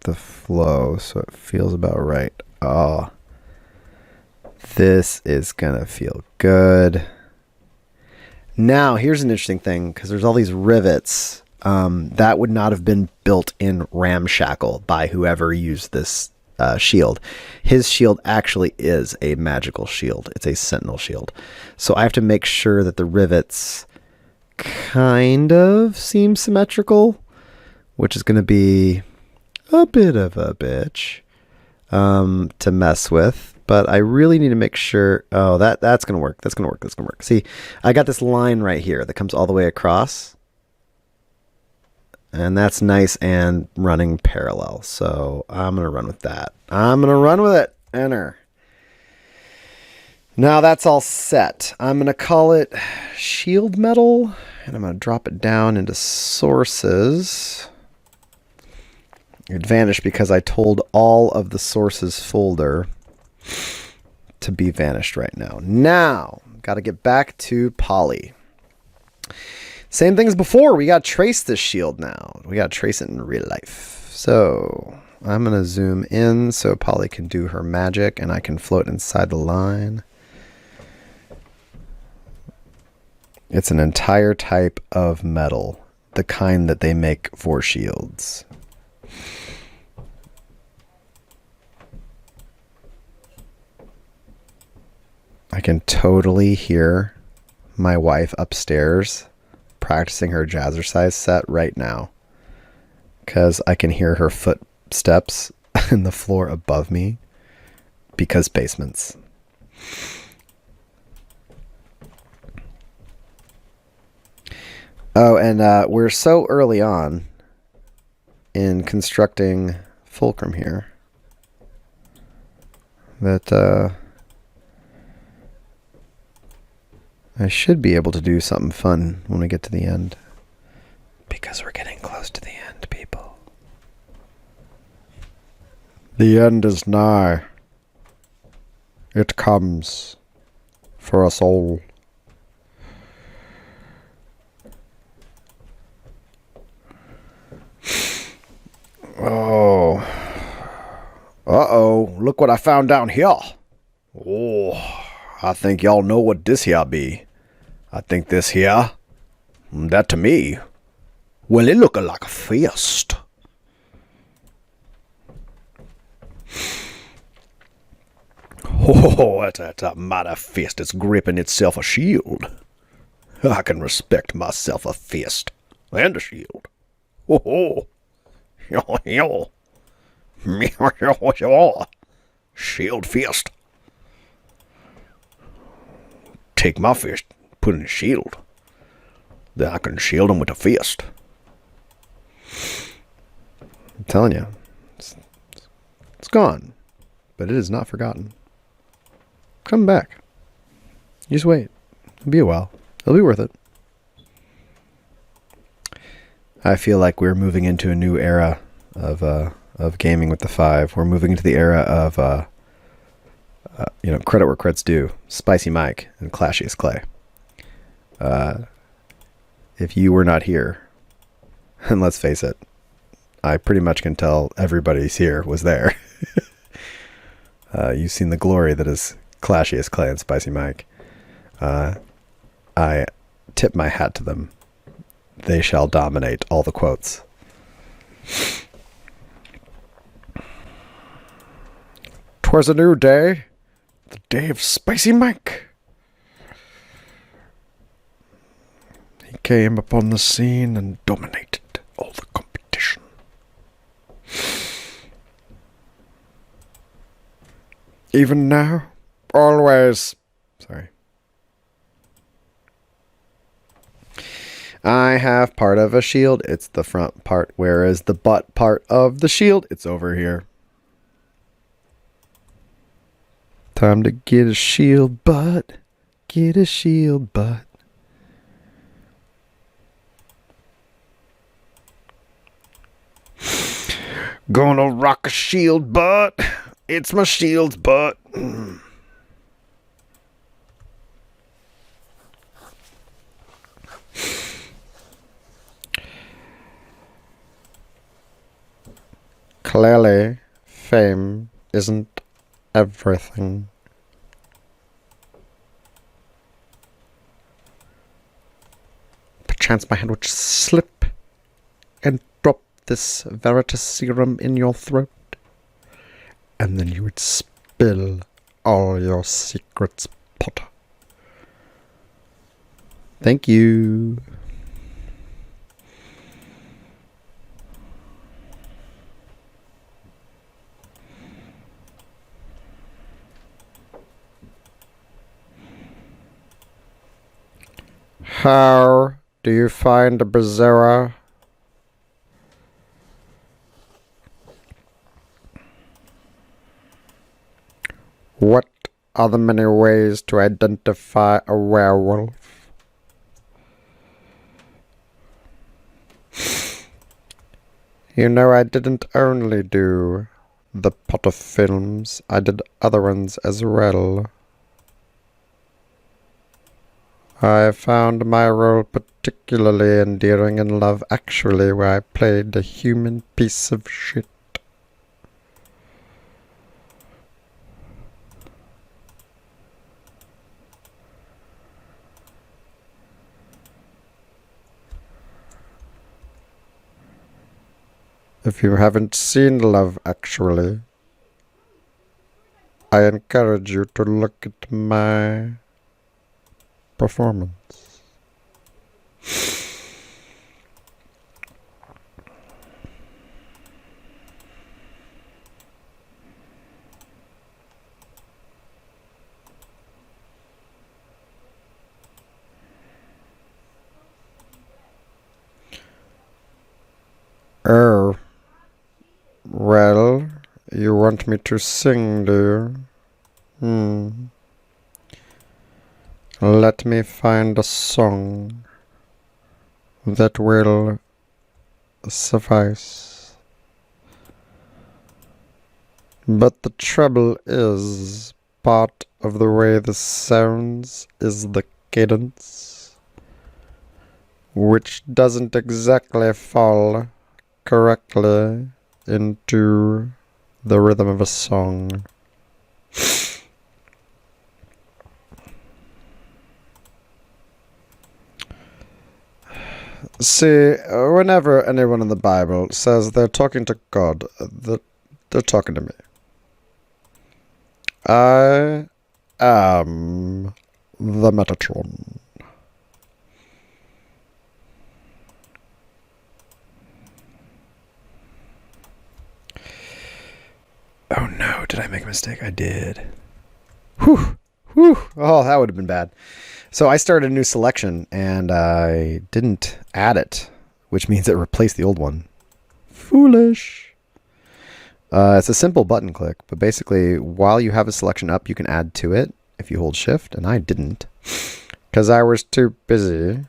the flow so it feels about right. Oh, this is gonna feel good. Now, here's an interesting thing, because there's all these rivets that would not have been built in ramshackle by whoever used this shield. His shield actually is a magical shield. It's a sentinel shield. So I have to make sure that the rivets kind of seem symmetrical, which is going to be a bit of a bitch to mess with. But I really need to make sure... Oh, that's going to work. That's going to work. That's going to work. See, I got this line right here that comes all the way across. And that's nice and running parallel. So I'm going to run with that. I'm going to run with it. Enter. Now that's all set. I'm going to call it shield metal. And I'm going to drop it down into sources. It vanished because I told all of the sources folder to be vanished right now. Now, got to get back to poly. Same thing as before. We got to trace this shield now. We got to trace it in real life. So I'm going to zoom in so Polly can do her magic and I can float inside the line. It's an entire type of metal, the kind that they make for shields. I can totally hear my wife upstairs practicing her jazzercise set right now, because I can hear her footsteps in the floor above me, because basements. Oh, and we're so early on in constructing Fulcrum here that I should be able to do something fun when we get to the end. Because we're getting close to the end, people. The end is nigh. It comes for us all. Oh. Uh-oh. Look what I found down here. Oh, I think y'all know what this here be. I think this here, that to me, well, it looking like a fist. Oh, that's a mighty fist that's gripping itself a shield. I can respect myself a fist and a shield. Oh, shield fist. Take my fist, put it in a shield. Then I can shield him with a fist. I'm telling you, it's gone, but it is not forgotten. Come back. You just wait. It'll be a while. It'll be worth it. I feel like we're moving into a new era of gaming with the 5. We're moving into the era of credit where credit's due. Spicy Mike and Clashiest Clay. If you were not here, and let's face it, I pretty much can tell everybody's here was there. You've seen the glory that is Clashiest Clay and Spicy Mike. I tip my hat to them. They shall dominate all the quotes. 'Twas a new day, the day of Spicy Mike. He came upon the scene and dominated all the competition. Even now, always. Sorry. I have part of a shield. It's the front part, whereas the butt part of the shield, it's over here. Time to get a shield butt. Get a shield butt. Gonna rock a shield butt. It's my shield's butt. Clearly, fame isn't everything. Perchance my hand would slip and drop this Veritas serum in your throat, and then you would spill all your secrets, Potter. Thank you. How do you find a berserker? What are the many ways to identify a werewolf? You know, I didn't only do the Potter films, I did other ones as well. I found my role particularly endearing in Love Actually, where I played a human piece of shit. If you haven't seen Love Actually, I encourage you to look at my performance. Oh, well, you want me to sing, do you? Let me find a song that will suffice. But the trouble is, part of the way this sounds is the cadence, which doesn't exactly fall correctly into the rhythm of a song. See, whenever anyone in the Bible says they're talking to God, they're talking to me. I am the Metatron. Oh no, did I make a mistake? I did. Whew. Oh, that would have been bad. So I started a new selection, and I didn't add it, which means it replaced the old one. Foolish. It's a simple button click, but basically, while you have a selection up, you can add to it if you hold shift, and I didn't, because I was too busy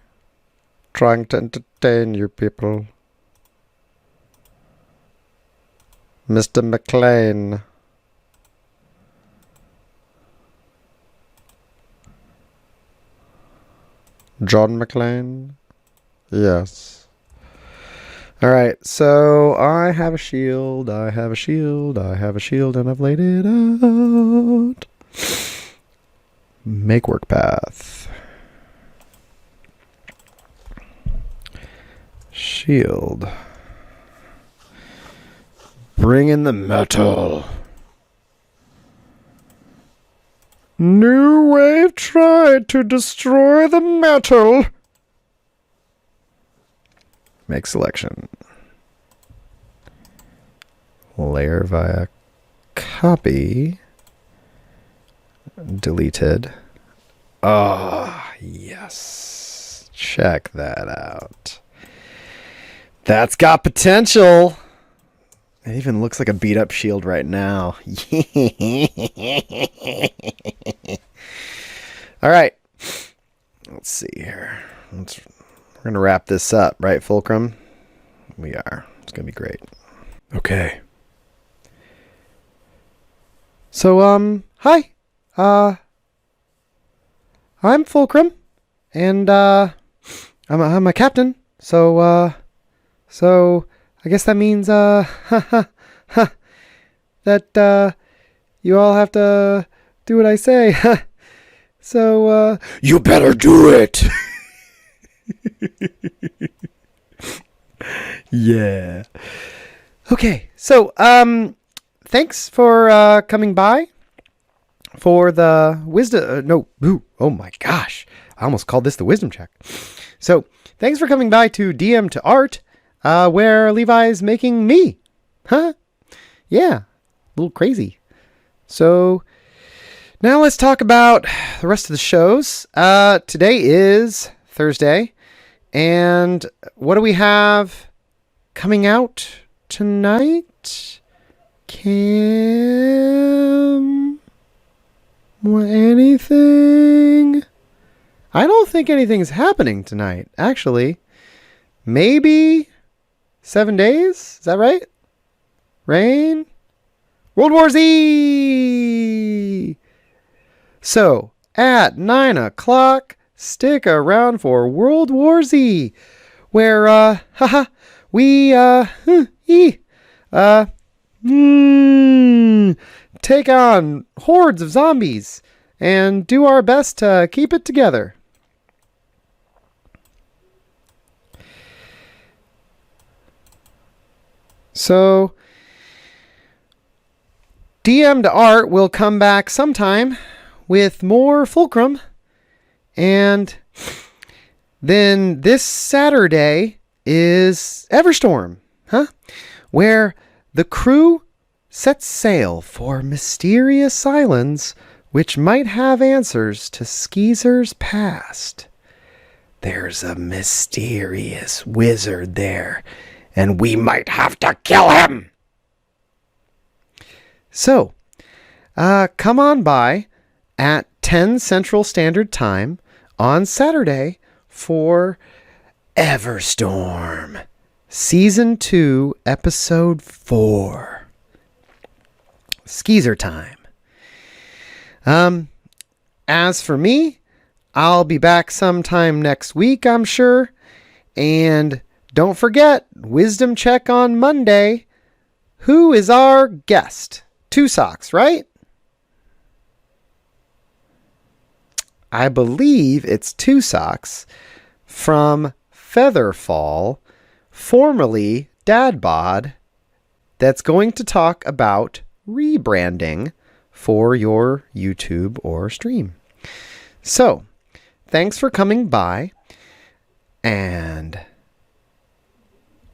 trying to entertain you people. Mr. McLean. John McLean? Yes. Alright, so I have a shield, and I've laid it out. Make work path. Shield. Bring in the metal. New wave tried to destroy the metal. Make selection. Layer via copy. Deleted. Ah, yes. Check that out. That's got potential. It even looks like a beat up shield right now. All right. Let's see here. We're going to wrap this up, right, Fulcrum? We are. It's going to be great. Okay. So, hi. I'm Fulcrum, and I'm a captain. So I guess that means that you all have to do what I say. So You better do it! yeah. Okay. So thanks for coming by for the wisdom. No. Ooh, oh my gosh. I almost called this the wisdom check. So thanks for coming by to DM2Art, where Levi's making me. Huh? Yeah. A little crazy. So now let's talk about the rest of the shows. Today is Thursday. And what do we have coming out tonight? Cam? Anything? I don't think anything's happening tonight, actually. Maybe 7 days? Is that right? Rain? World War Z! So, at 9 o'clock, stick around for World War Z, where, we, take on hordes of zombies and do our best to keep it together. So, DM2Art will come back sometime with more Fulcrum. And then this Saturday is Everstorm, where the crew sets sail for mysterious islands which might have answers to Skeezer's past. There's a mysterious wizard there, and we might have to kill him. So, come on by at 10 Central Standard Time on Saturday for Everstorm, Season 2, Episode 4. Skeezer time. As for me, I'll be back sometime next week, I'm sure. And don't forget, Wisdom Check on Monday. Who is our guest? Two Socks, right? I believe it's Two Socks from Featherfall, formerly Dadbod, that's going to talk about rebranding for your YouTube or stream. So, thanks for coming by. And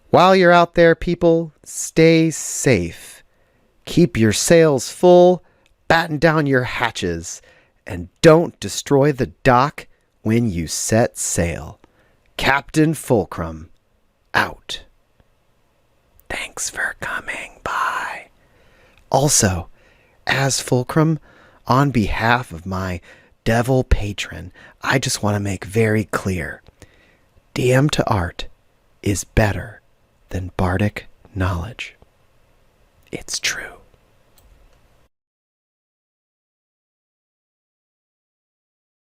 while you're out there, people, stay safe. Keep your sails full, batten down your hatches, and don't destroy the dock when you set sail. Captain Fulcrum, out. Thanks for coming by. Also, as Fulcrum, on behalf of my devil patron, I just want to make very clear, DM2Art is better than bardic knowledge. It's true.